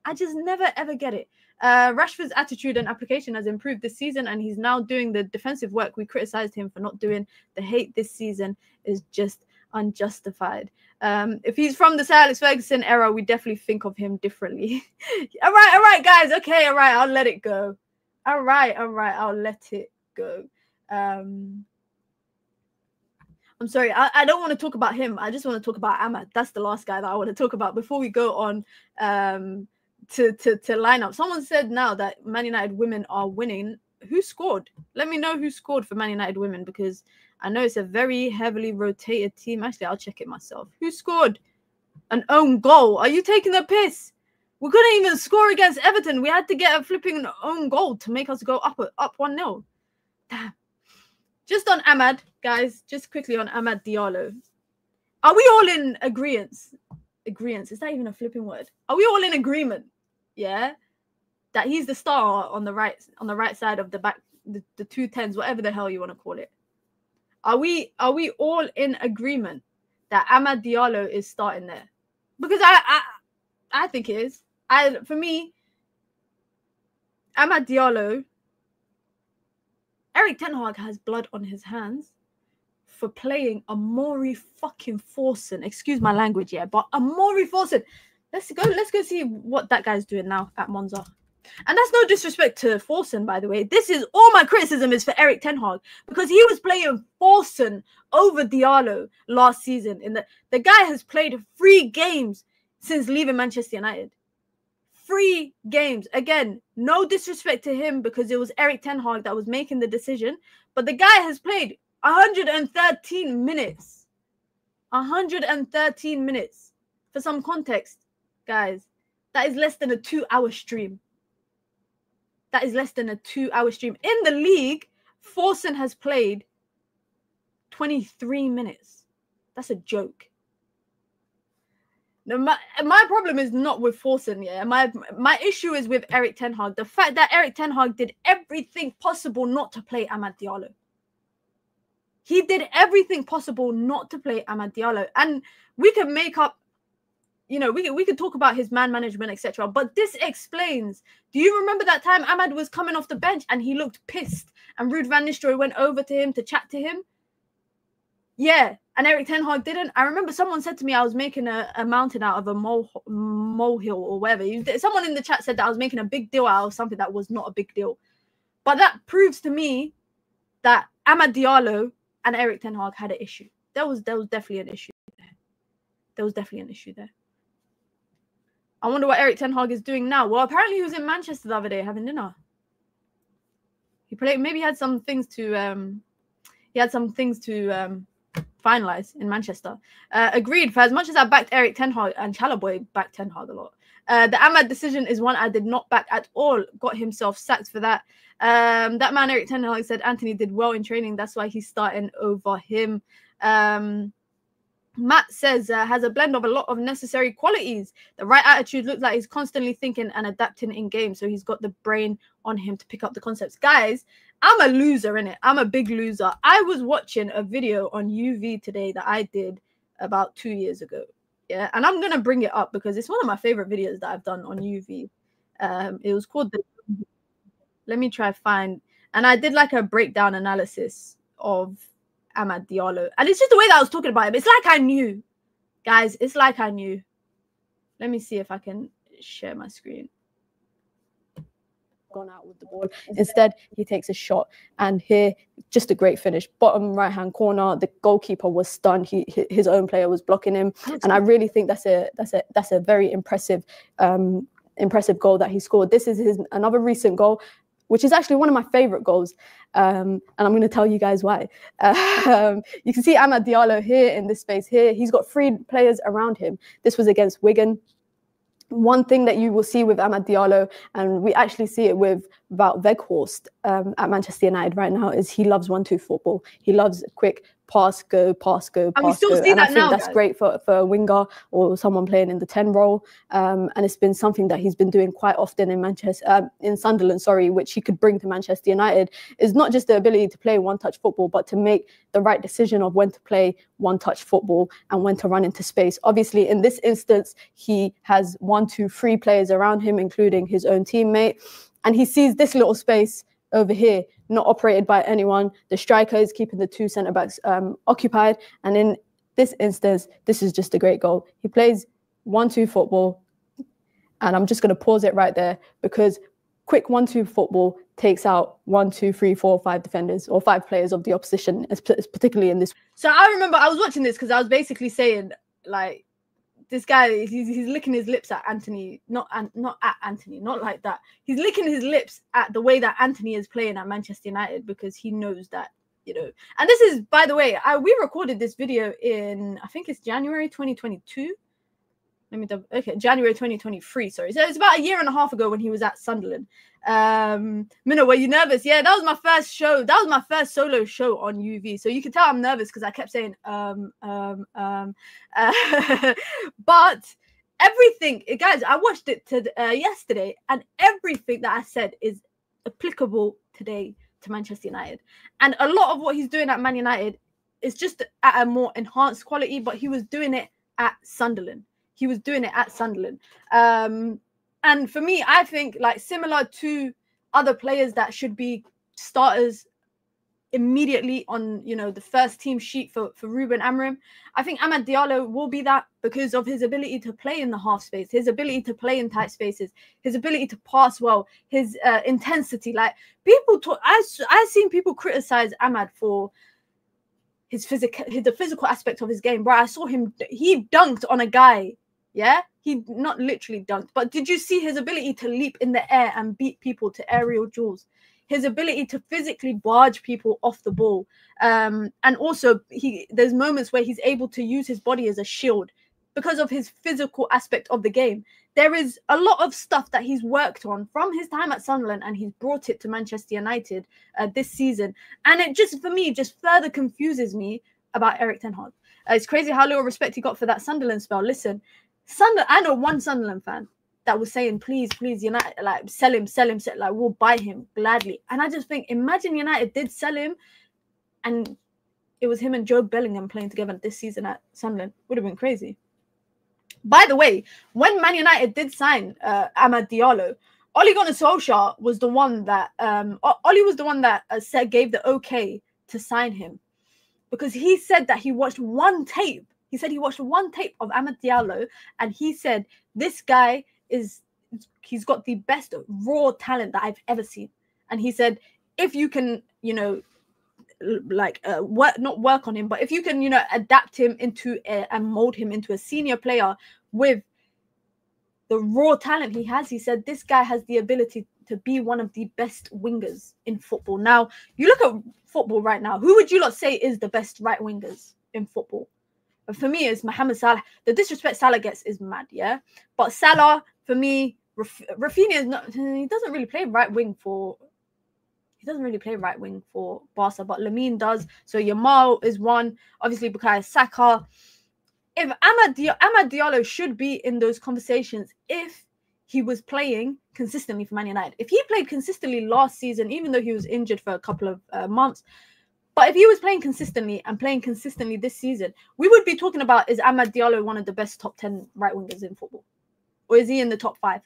I just never ever get it. Rashford's attitude and application has improved this season, and he's now doing the defensive work we criticized him for not doing. The hate this season is just unjustified. If he's from the Sir Alex Ferguson era, we definitely think of him differently. all right, guys. Okay, all right, I'll let it go. All right, I'll let it go. I'm sorry, I don't want to talk about him. I just want to talk about Ahmad. That's the last guy that I want to talk about before we go on to line up. Someone said now that Man United women are winning. Who scored? Let me know who scored for Man United women, because I know it's a very heavily rotated team. Actually, I'll check it myself. Who scored? An own goal. Are you taking the piss? We couldn't even score against Everton. We had to get a flipping own goal to make us go up 1-0. Damn. Just on Ahmad, guys, just quickly on Amad Diallo. Are we all in agreement? Is that even a flipping word? Are we all in agreement? Yeah, that he's the star on the right side of the back, the 2 10s, whatever the hell you want to call it. Are we all in agreement that Amad Diallo is starting there? Because I think it is. For me, Amad Diallo, Erik Ten Hag has blood on his hands for playing Amorim fucking Forsen. Excuse my language, but Amorim Forsen. Let's go see what that guy's doing now at Monza. And that's no disrespect to Forsen, by the way. This is all my criticism is for Erik Ten Hag, because he was playing Forsen over Diallo last season. The guy has played 3 games since leaving Manchester United. 3 games. Again, no disrespect to him, because it was Erik Ten Hag that was making the decision. But the guy has played 113 minutes. 113 minutes. For some context, guys, that is less than a 2-hour stream. That is less than a 2-hour stream. In the league, Forsen has played 23 minutes. That's a joke. No, my problem is not with Forsen, My issue is with Erik Ten Hag. The fact that Erik Ten Hag did everything possible not to play Amad Diallo. He did everything possible not to play Amad Diallo. And we can make up, we could talk about his man management, etc. But this explains. Do you remember that time Amad was coming off the bench and he looked pissed and Ruud van Nistelrooy went over to him to chat to him? Yeah, and Erik Ten Hag didn't. I remember someone said to me I was making a mountain out of a molehill or whatever. Someone in the chat said that I was making a big deal out of something that was not a big deal. But that proves to me that Amad Diallo and Erik Ten Hag had an issue. There was definitely an issue there. There was definitely an issue there. I wonder what Erik Ten Hag is doing now. Well, apparently he was in Manchester the other day having dinner. He played. Maybe he had some things to. Finalize in Manchester. Agreed. For as much as I backed Erik Ten Hag, and Chalaboy backed Ten Hag a lot, the Amad decision is one I did not back at all. Got himself sacked for that. That man Erik Ten Hag said Anthony did well in training. That's why he's starting over him. Matt says, has a blend of a lot of necessary qualities. The right attitude looks like he's constantly thinking and adapting in game. So he's got the brain on him to pick up the concepts. Guys, I'm a loser, innit? I'm a big loser. I was watching a video on UV today that I did about 2 years ago. Yeah, and I'm going to bring it up because it's one of my favorite videos that I've done on UV. It was called let me try find. And I did like a breakdown analysis of Amad Diallo. And it's just the way that I was talking about him. It's like I knew. Guys, it's like I knew. Let me see if I can share my screen. Gone out with the ball. Instead, he takes a shot. And here, just a great finish. Bottom right-hand corner, the goalkeeper was stunned. His own player was blocking him. And I really think that's a very impressive goal that he scored. This is another recent goal, which is actually one of my favorite goals. And I'm going to tell you guys why. You can see Amad Diallo here in this space here. He's got 3 players around him. This was against Wigan. One thing that you will see with Amad Diallo, and we actually see it with Wout Weghorst at Manchester United right now, is he loves 1-2 football. He loves quick pass, go, pass, go, pass, go. And we still see that now, that's great for a winger or someone playing in the 10 role. And it's been something that he's been doing quite often in Sunderland, which he could bring to Manchester United, is not just the ability to play one-touch football, but to make the right decision of when to play one-touch football and when to run into space. Obviously, in this instance, he has 1, 2, 3 players around him, including his own teammate. And he sees this little space over here, not operated by anyone. The striker is keeping the 2 centre-backs occupied. And in this instance, this is just a great goal. He plays 1-2 football. And I'm just going to pause it right there because quick 1-2 football takes out 1, 2, 3, 4, 5 defenders or 5 players of the opposition, particularly in this. So I remember I was watching this because I was basically saying, like, this guy, he's licking his lips at Anthony, not at Anthony, not like that. He's licking his lips at the way that Anthony is playing at Manchester United because he knows that, you know. And this is, by the way, we recorded this video in, I think it's January 2022. January 2023, sorry. So it's about 1.5 years ago when he was at Sunderland. Minna, were you nervous? Yeah, that was my first show. That was my first solo show on UV. So you can tell I'm nervous because I kept saying, but everything, guys, I watched it yesterday, and everything that I said is applicable today to Manchester United. And a lot of what he's doing at Man United is just at a more enhanced quality, but he was doing it at Sunderland. He was doing it at Sunderland. And for me, I think, like, similar to other players that should be starters immediately on, you know, the first team sheet for Ruben Amorim, I think Amad Diallo will be that because of his ability to play in the half space, his ability to play in tight spaces, his ability to pass well, his intensity. Like, people talk, I've seen people criticize Amad for the physical aspect of his game. Bro, I saw him, he dunked on a guy. Yeah, he not literally dunked, but did you see his ability to leap in the air and beat people to aerial duels? His ability to physically barge people off the ball. And also, there's moments where he's able to use his body as a shield because of his physical aspect of the game. There is a lot of stuff that he's worked on from his time at Sunderland, and he's brought it to Manchester United this season. And it just, for me, just further confuses me about Erik ten Hag. It's crazy how little respect he got for that Sunderland spell. Listen, I know one Sunderland fan that was saying, please, United, like, sell him, like, we'll buy him gladly. And I just think, imagine United did sell him and it was him and Joe Bellingham playing together this season at Sunderland. Would have been crazy. By the way, when Man United did sign Amad Diallo, Ole Gunnar Solskjaer was the one that gave the okay to sign him, because he said that he watched one tape. He said he watched one tape of Amad Diallo, and he said, this guy he's got the best raw talent that I've ever seen. And he said, if you can, you know, like not work on him, but if you can, you know, adapt him into and mold him into a senior player with the raw talent he has, he said, this guy has the ability to be one of the best wingers in football. Now, you look at football right now, who would you lot say is the best right wingers in football? For me, it's Mohamed Salah. The disrespect Salah gets is mad, yeah? But Salah, for me, Rafinha is not, he doesn't really play right wing for Barca, but Lamine does. So Yamal is one. Obviously, Bukayo Saka. if Amad Diallo should be in those conversations if he was playing consistently for Man United. If he played consistently last season, even though he was injured for a couple of months, but if he was playing consistently and playing consistently this season, we would be talking about, is Amad Diallo one of the best top 10 right wingers in football? Or is he in the top 5?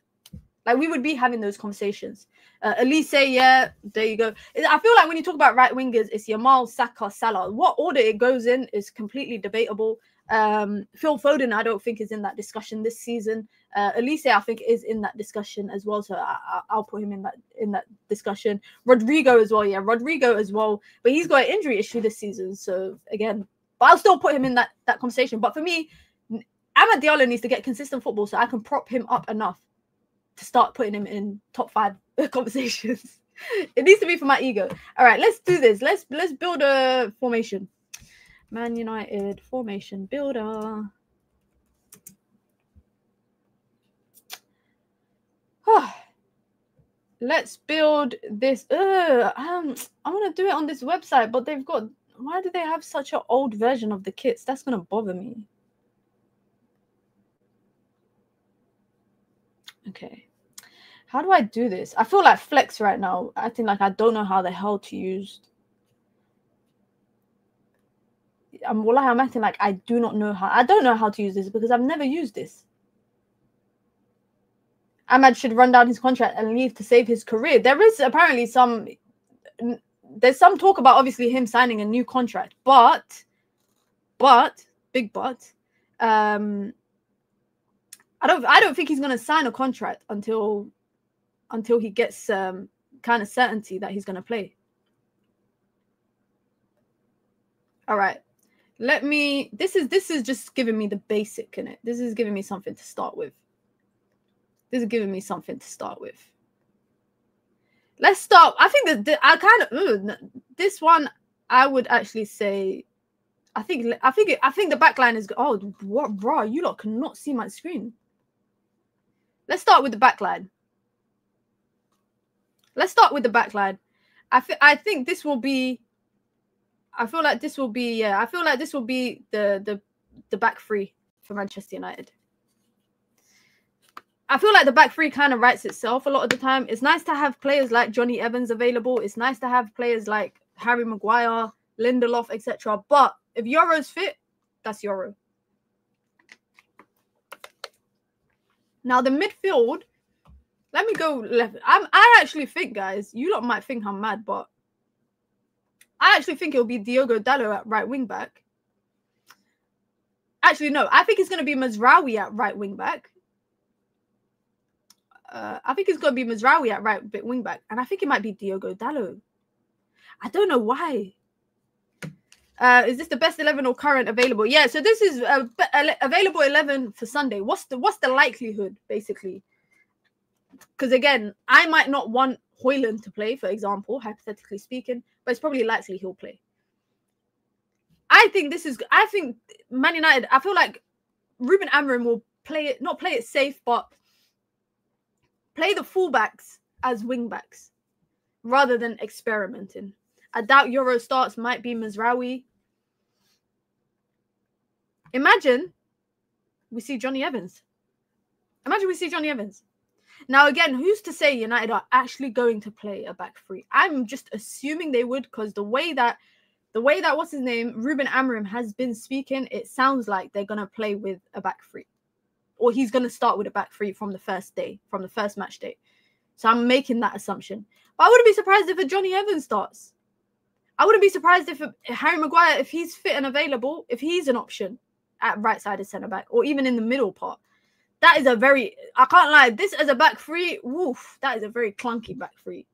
Like, we would be having those conversations. Elise, yeah, there you go. I feel like when you talk about right wingers, it's Yamal, Saka, Salah. What order it goes in is completely debatable. Phil Foden, I don't think is in that discussion this season. Elise, I think, is in that discussion as well. So I'll put him in that discussion. Rodrigo as well, yeah, Rodrigo as well. But he's got an injury issue this season. So again, but I'll still put him in that conversation. But for me, Amad Diallo needs to get consistent football so I can prop him up enough to start putting him in top 5 conversations. It needs to be for my ego. All right, let's do this. Let's build a formation. Man United formation builder. Let's build this. I want to do it on this website, but they've got. Why do they have such an old version of the kits? That's gonna bother me. Okay. How do I do this? I feel like flex right now. I think like I don't know how the hell to use. I'm acting like I do not know how. I don't know how to use this because I've never used this. Ahmad should run down his contract and leave to save his career. There is apparently there's some talk about obviously him signing a new contract, but big but, I don't think he's gonna sign a contract until he gets kind of certainty that he's gonna play. All right. This is just giving me the basic in it. This is giving me something to start with. Let's start. I think that this one I would actually say. I think the backline is. Oh, what, bro? You lot cannot see my screen. Let's start with the backline. I think this will be. I feel like this will be the back three for Manchester United. I feel like the back three kind of writes itself a lot of the time. It's nice to have players like Johnny Evans available. It's nice to have players like Harry Maguire, Lindelof, etc. But if Yoro's fit, that's Yoro. Now the midfield, let me go left. I actually think, guys, you lot might think I'm mad, but I actually think it'll be Diogo Dalot at right wing back. Actually, no, I think it's going to be Mazraoui at right wing back. I think it's going to be Mazraoui at right wing back. And I think it might be Diogo Dalot. I don't know why. Is this the best 11 or current available? Yeah, so this is available 11 for Sunday. What's the likelihood, basically? Because, again, I might not want Højlund to play, for example, hypothetically speaking, but it's probably likely he'll play. I think Man United, I feel like Ruben Amorim will not play it safe, but play the fullbacks as wingbacks rather than experimenting. I doubt Yoro starts, might be Mazraoui. Imagine we see Johnny Evans. Now, again, who's to say United are actually going to play a back three? I'm just assuming they would, because the way that what's his name, Ruben Amorim has been speaking, it sounds like they're going to play with a back three. Or he's going to start with a back three from the first match day. So I'm making that assumption. But I wouldn't be surprised if a Johnny Evans starts. I wouldn't be surprised if Harry Maguire, if he's fit and available, if he's an option at right-sided centre-back or even in the middle part. That is I can't lie, this as a back three, woof, that is a very clunky back three.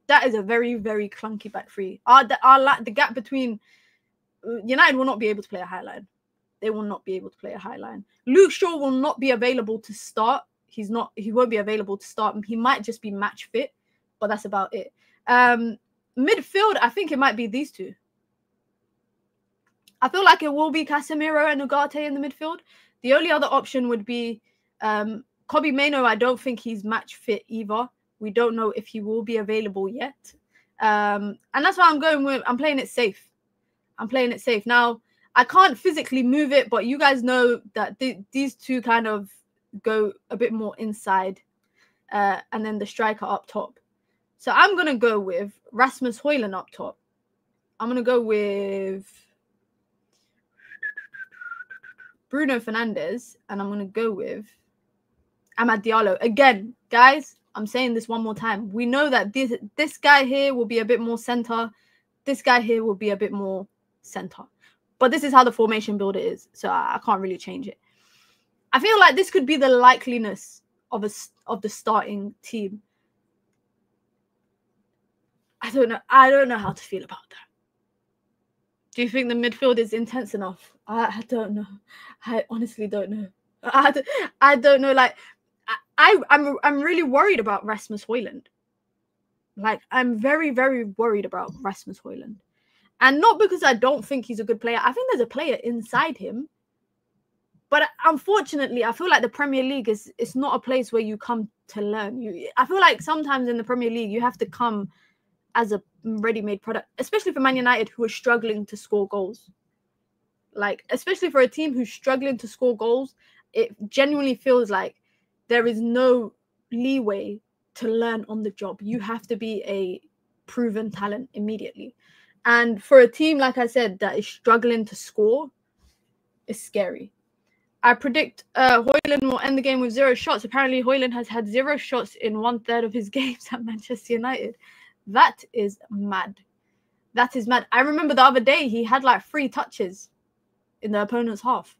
That is a very, very clunky back three. The gap between United will not be able to play a high line. They will not be able to play a high line. Luke Shaw will not be available to start. He won't be available to start. He might just be match fit, but that's about it. Midfield, I think it might be these two. I feel like it will be Casemiro and Ugarte in the midfield. The only other option would be Kobbie Mainoo. I don't think he's match fit either. We don't know if he will be available yet. And that's why I'm going with, I'm playing it safe. Now, I can't physically move it, but you guys know that these two kind of go a bit more inside, and then the striker up top. So I'm going to go with Rasmus Højlund up top. I'm going to go with Bruno Fernandes, and I'm going to go with Amad Diallo. Again, guys, I'm saying this one more time. We know that this guy here will be a bit more center. This guy here will be a bit more center. But this is how the formation builder is, so I can't really change it. I feel like this could be the likeliness of the starting team. I don't know. I don't know how to feel about that. Do you think the midfield is intense enough? I don't know. I honestly don't know. I don't know. Like, I'm really worried about Rasmus Højlund. Like, I'm very, very worried about Rasmus Højlund. And not because I don't think he's a good player. I think there's a player inside him. But unfortunately, I feel like the Premier League it's not a place where you come to learn. I feel like sometimes in the Premier League, you have to come as a ready-made product, especially for Man United, who are struggling to score goals. Like, especially for a team who's struggling to score goals, it genuinely feels like there is no leeway to learn on the job. You have to be a proven talent immediately. And for a team, like I said, that is struggling to score, it's scary. I predict Højlund will end the game with 0 shots. Apparently, Højlund has had 0 shots in 1/3 of his games at Manchester United. That is mad. That is mad. I remember the other day, he had like 3 touches in the opponent's half.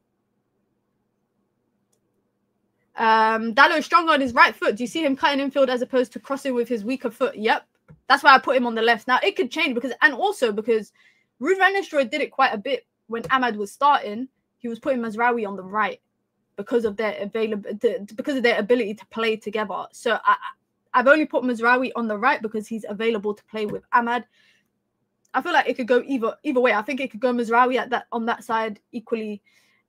Dalot is stronger on his right foot. Do you see him cutting infield as opposed to crossing with his weaker foot? Yep. That's why I put him on the left. Now, it could change because Ruud van Nistelrooy did it quite a bit when Amad was starting. He was putting Mazraoui on the right because of their ability to play together. So I've only put Mazraoui on the right because he's available to play with Amad. I feel like it could go either way. I think it could go Mazraoui on that side equally.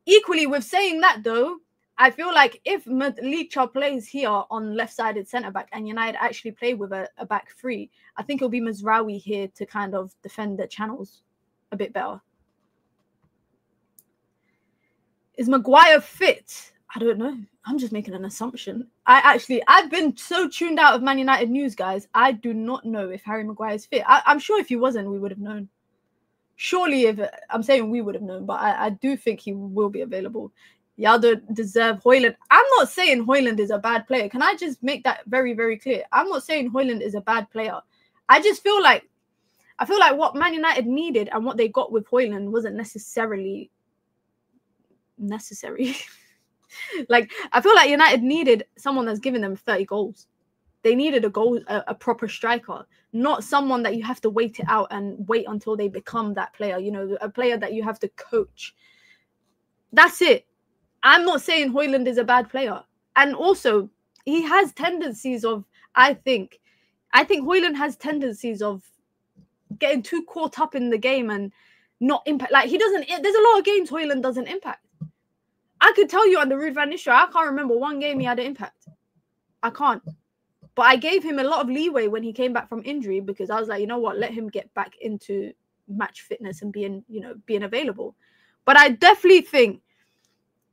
Equally, with saying that though, I feel like if Licha plays here on left-sided centre-back and United actually play with a back 3, I think it'll be Mazraoui here to kind of defend the channels a bit better. Is Maguire fit? I don't know. I'm just making an assumption. I've been so tuned out of Man United news, guys. I do not know if Harry Maguire is fit. I'm sure if he wasn't, we would have known. Surely, I'm saying we would have known, but I do think he will be available. Y'all don't deserve Højlund. I'm not saying Højlund is a bad player. Can I just make that very, very clear? I'm not saying Højlund is a bad player. I feel like what Man United needed and what they got with Højlund wasn't necessarily necessary. Like, I feel like United needed someone that's giving them 30 goals. They needed a proper striker, not someone that you have to wait it out and wait until they become that player. You know, a player that you have to coach. That's it. I'm not saying Højlund is a bad player. And also, he has tendencies of, I think Højlund has tendencies of getting too caught up in the game and not impact. Like, there's a lot of games Højlund doesn't impact. I could tell you under Ruud van Nistelrooy, I can't remember one game he had an impact. I can't. But I gave him a lot of leeway when he came back from injury because I was like, you know what, let him get back into match fitness and being available. But I definitely think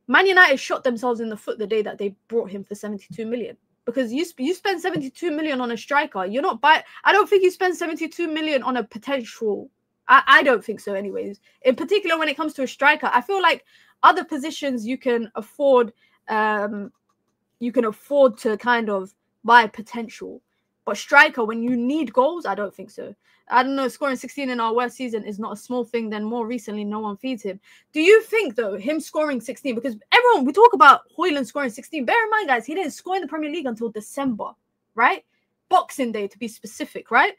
Man United shot themselves in the foot the day that they brought him for 72 million. Because you spend 72 million on a striker. You're not I don't think you spend 72 million on a potential. I don't think so anyways. In particular, when it comes to a striker, I feel like other positions you can afford to kind of buy potential. But striker, when you need goals, I don't think so. I don't know, scoring 16 in our worst season is not a small thing. Then more recently, no one feeds him. Do you think, though, him scoring 16, because we talk about Højlund scoring 16. Bear in mind, guys, he didn't score in the Premier League until December, right? Boxing Day, to be specific, right?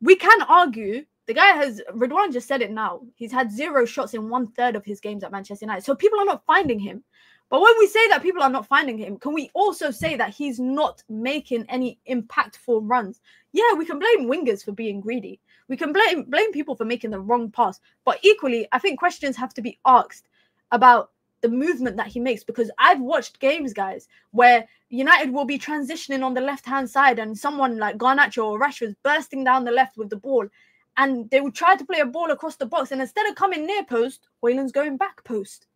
We can argue, the guy Ridwan just said it now. He's had 0 shots in 1/3 of his games at Manchester United. So people are not finding him. But when we say that people are not finding him, can we also say that he's not making any impactful runs? Yeah, we can blame wingers for being greedy. We can blame people for making the wrong pass. But equally, I think questions have to be asked about the movement that he makes. Because I've watched games, guys, where United will be transitioning on the left-hand side and someone like Garnacho or Rashford's bursting down the left with the ball. and they would try to play a ball across the box, and instead of coming near post, Højlund's going back post.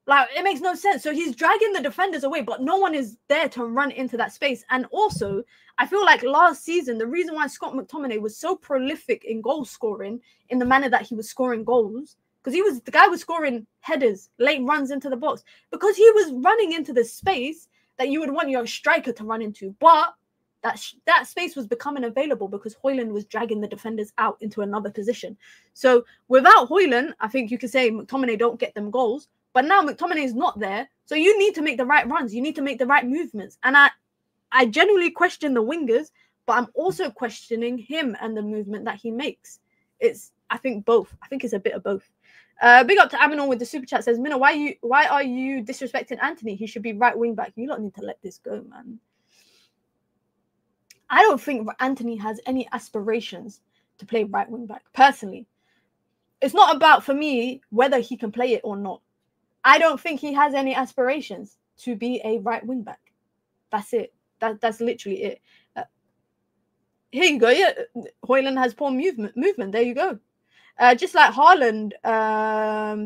Like, it makes no sense. So he's dragging the defenders away, but no one is there to run into that space. And also, I feel like last season, the reason why Scott McTominay was so prolific in goal scoring in the manner that he was scoring goals, because the guy was scoring headers, late runs into the box, because he was running into the space that you would want your striker to run into. But that space was becoming available because Højlund was dragging the defenders out into another position. So without Højlund, I think you could say McTominay don't get them goals. But now McTominay is not there. So you need to make the right runs. You need to make the right movements. And I genuinely question the wingers, but I'm also questioning him and the movement that he makes. I think both. I think it's a bit of both. Big up to Aminor with the super chat, says, Mina, why are you disrespecting Anthony? He should be right wing back. You don't need to let this go, man. I don't think Anthony has any aspirations to play right wing back, personally. It's not about, for me, whether he can play it or not. I don't think he has any aspirations to be a right wing back. That's it. That's literally it. Here you go. Yeah, Højlund has poor movement. There you go. Just like Haaland,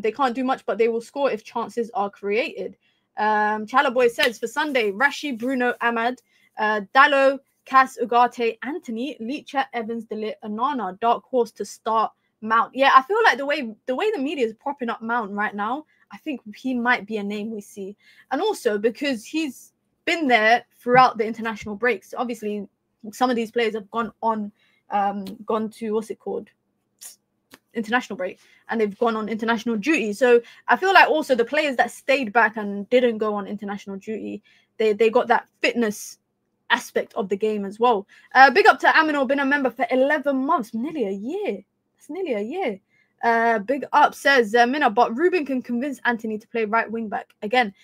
they can't do much, but they will score if chances are created. Chalaboy says, for Sunday, Rashi, Bruno, Ahmad, Dallo, Cass, Ugarte, Anthony, Licha, Evans, De Ligt, Onana, dark horse to start Mount. Yeah, I feel like the way the media is propping up Mount right now, I think he might be a name we see. And also because he's been there throughout the international breaks. Obviously, some of these players have gone to, what's it called? International break, and they've gone on international duty. So I feel like also the players that stayed back and didn't go on international duty, they got that fitness aspect of the game as well. Big up to Aminor, been a member for 11 months, nearly a year. That's nearly a year. Big up, says Mina, but Ruben can convince Anthony to play right wing back. Again,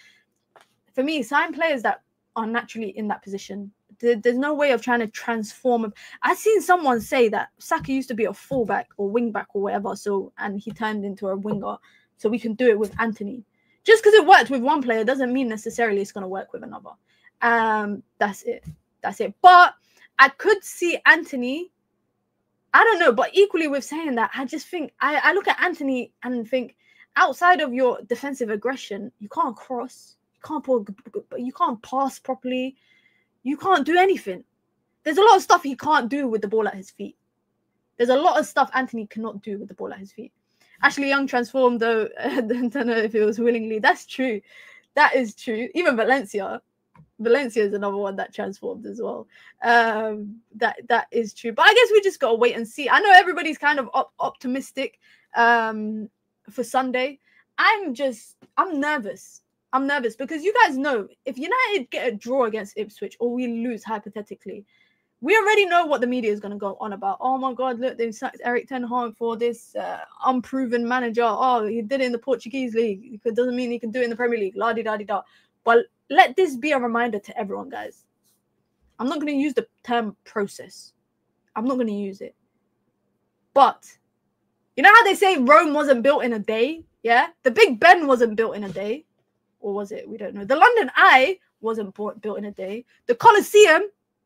for me, sign players that are naturally in that position. There's no way of trying to transform him. I've seen someone say that Saka used to be a fullback or wing back or whatever, and he turned into a winger. So we can do it with Anthony. Just because it worked with one player doesn't mean necessarily it's going to work with another. That's it. But I could see Anthony, I don't know, but equally with saying that, I just think, I look at Anthony and think, outside of your defensive aggression, you can't cross, you can't pass properly, you can't do anything. There's a lot of stuff he can't do with the ball at his feet. There's a lot of stuff Anthony cannot do with the ball at his feet. Ashley Young transformed, though. I don't know if it was willingly. That's true. That is true. Even Valencia is another one that transformed as well. That is true. But I guess we just got to wait and see. I know everybody's kind of optimistic for Sunday. I'm nervous. I'm nervous because you guys know if United get a draw against Ipswich or we lose hypothetically, we already know what the media is going to go on about. Oh my God, look, they've sacked Erik ten Hag for this unproven manager. Oh, he did it in the Portuguese league. It doesn't mean he can do it in the Premier League. La-di-da-di-da. But let this be a reminder to everyone, guys. I'm not going to use the term process. I'm not going to use it. But you know how they say Rome wasn't built in a day? Yeah? The Big Ben wasn't built in a day. Or was it? We don't know. The London Eye wasn't built in a day. The Colosseum,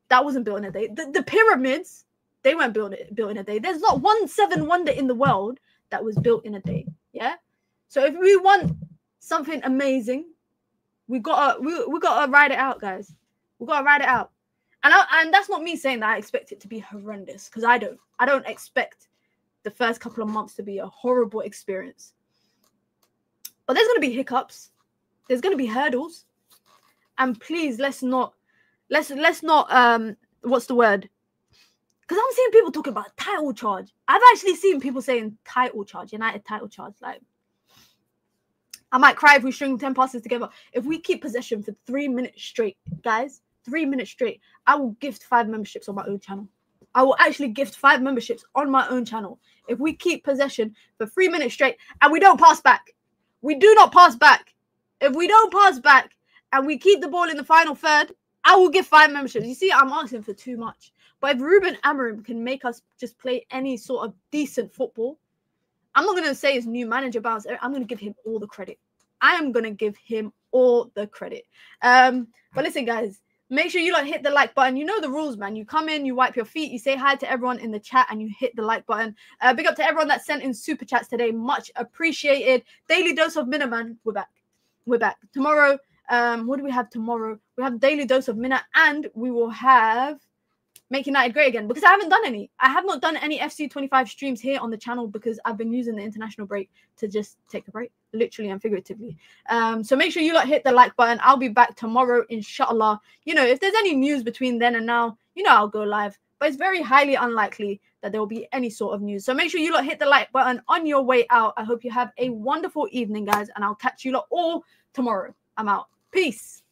that wasn't built in a day. The pyramids, they weren't built in a day. There's not one seven wonder in the world that was built in a day. Yeah? So if we want something amazing, we gotta ride it out, guys. We gotta ride it out. And that's not me saying that I expect it to be horrendous, because I don't expect the first couple of months to be a horrible experience. But there's gonna be hiccups. There's gonna be hurdles. And please let's not what's the word? Because I'm seeing people talking about title charge. I've actually seen people saying title charge, United title charge. Like, I might cry if we string 10 passes together. If we keep possession for 3 minutes straight, guys, 3 minutes straight, I will gift 5 memberships on my own channel. I will actually gift 5 memberships on my own channel. If we keep possession for 3 minutes straight and we don't pass back. We do not pass back. If we don't pass back and we keep the ball in the final third, I will give 5 memberships. You see, I'm asking for too much. But if Ruben Amorim can make us just play any sort of decent football, I'm not going to say his new manager bounce. I'm going to give him all the credit. I am going to give him all the credit. But listen, guys, Make sure you like hit the like button. You know the rules, man. You come in, you wipe your feet, you say hi to everyone in the chat, and you hit the like button. Big up to everyone that sent in super chats today. Much appreciated. Daily dose of Mina, man. We're back. We're back. Tomorrow, what do we have tomorrow? We have daily dose of Mina, and we will have Make United Great Again, because I haven't done any. I have not done any FC25 streams here on the channel because I've been using the international break to just take a break, literally and figuratively. So make sure you hit the like button. I'll be back tomorrow, inshallah. You know, if there's any news between then and now, you know I'll go live. But it's very highly unlikely that there will be any sort of news. So make sure you hit the like button on your way out. I hope you have a wonderful evening, guys, and I'll catch you all tomorrow. I'm out. Peace.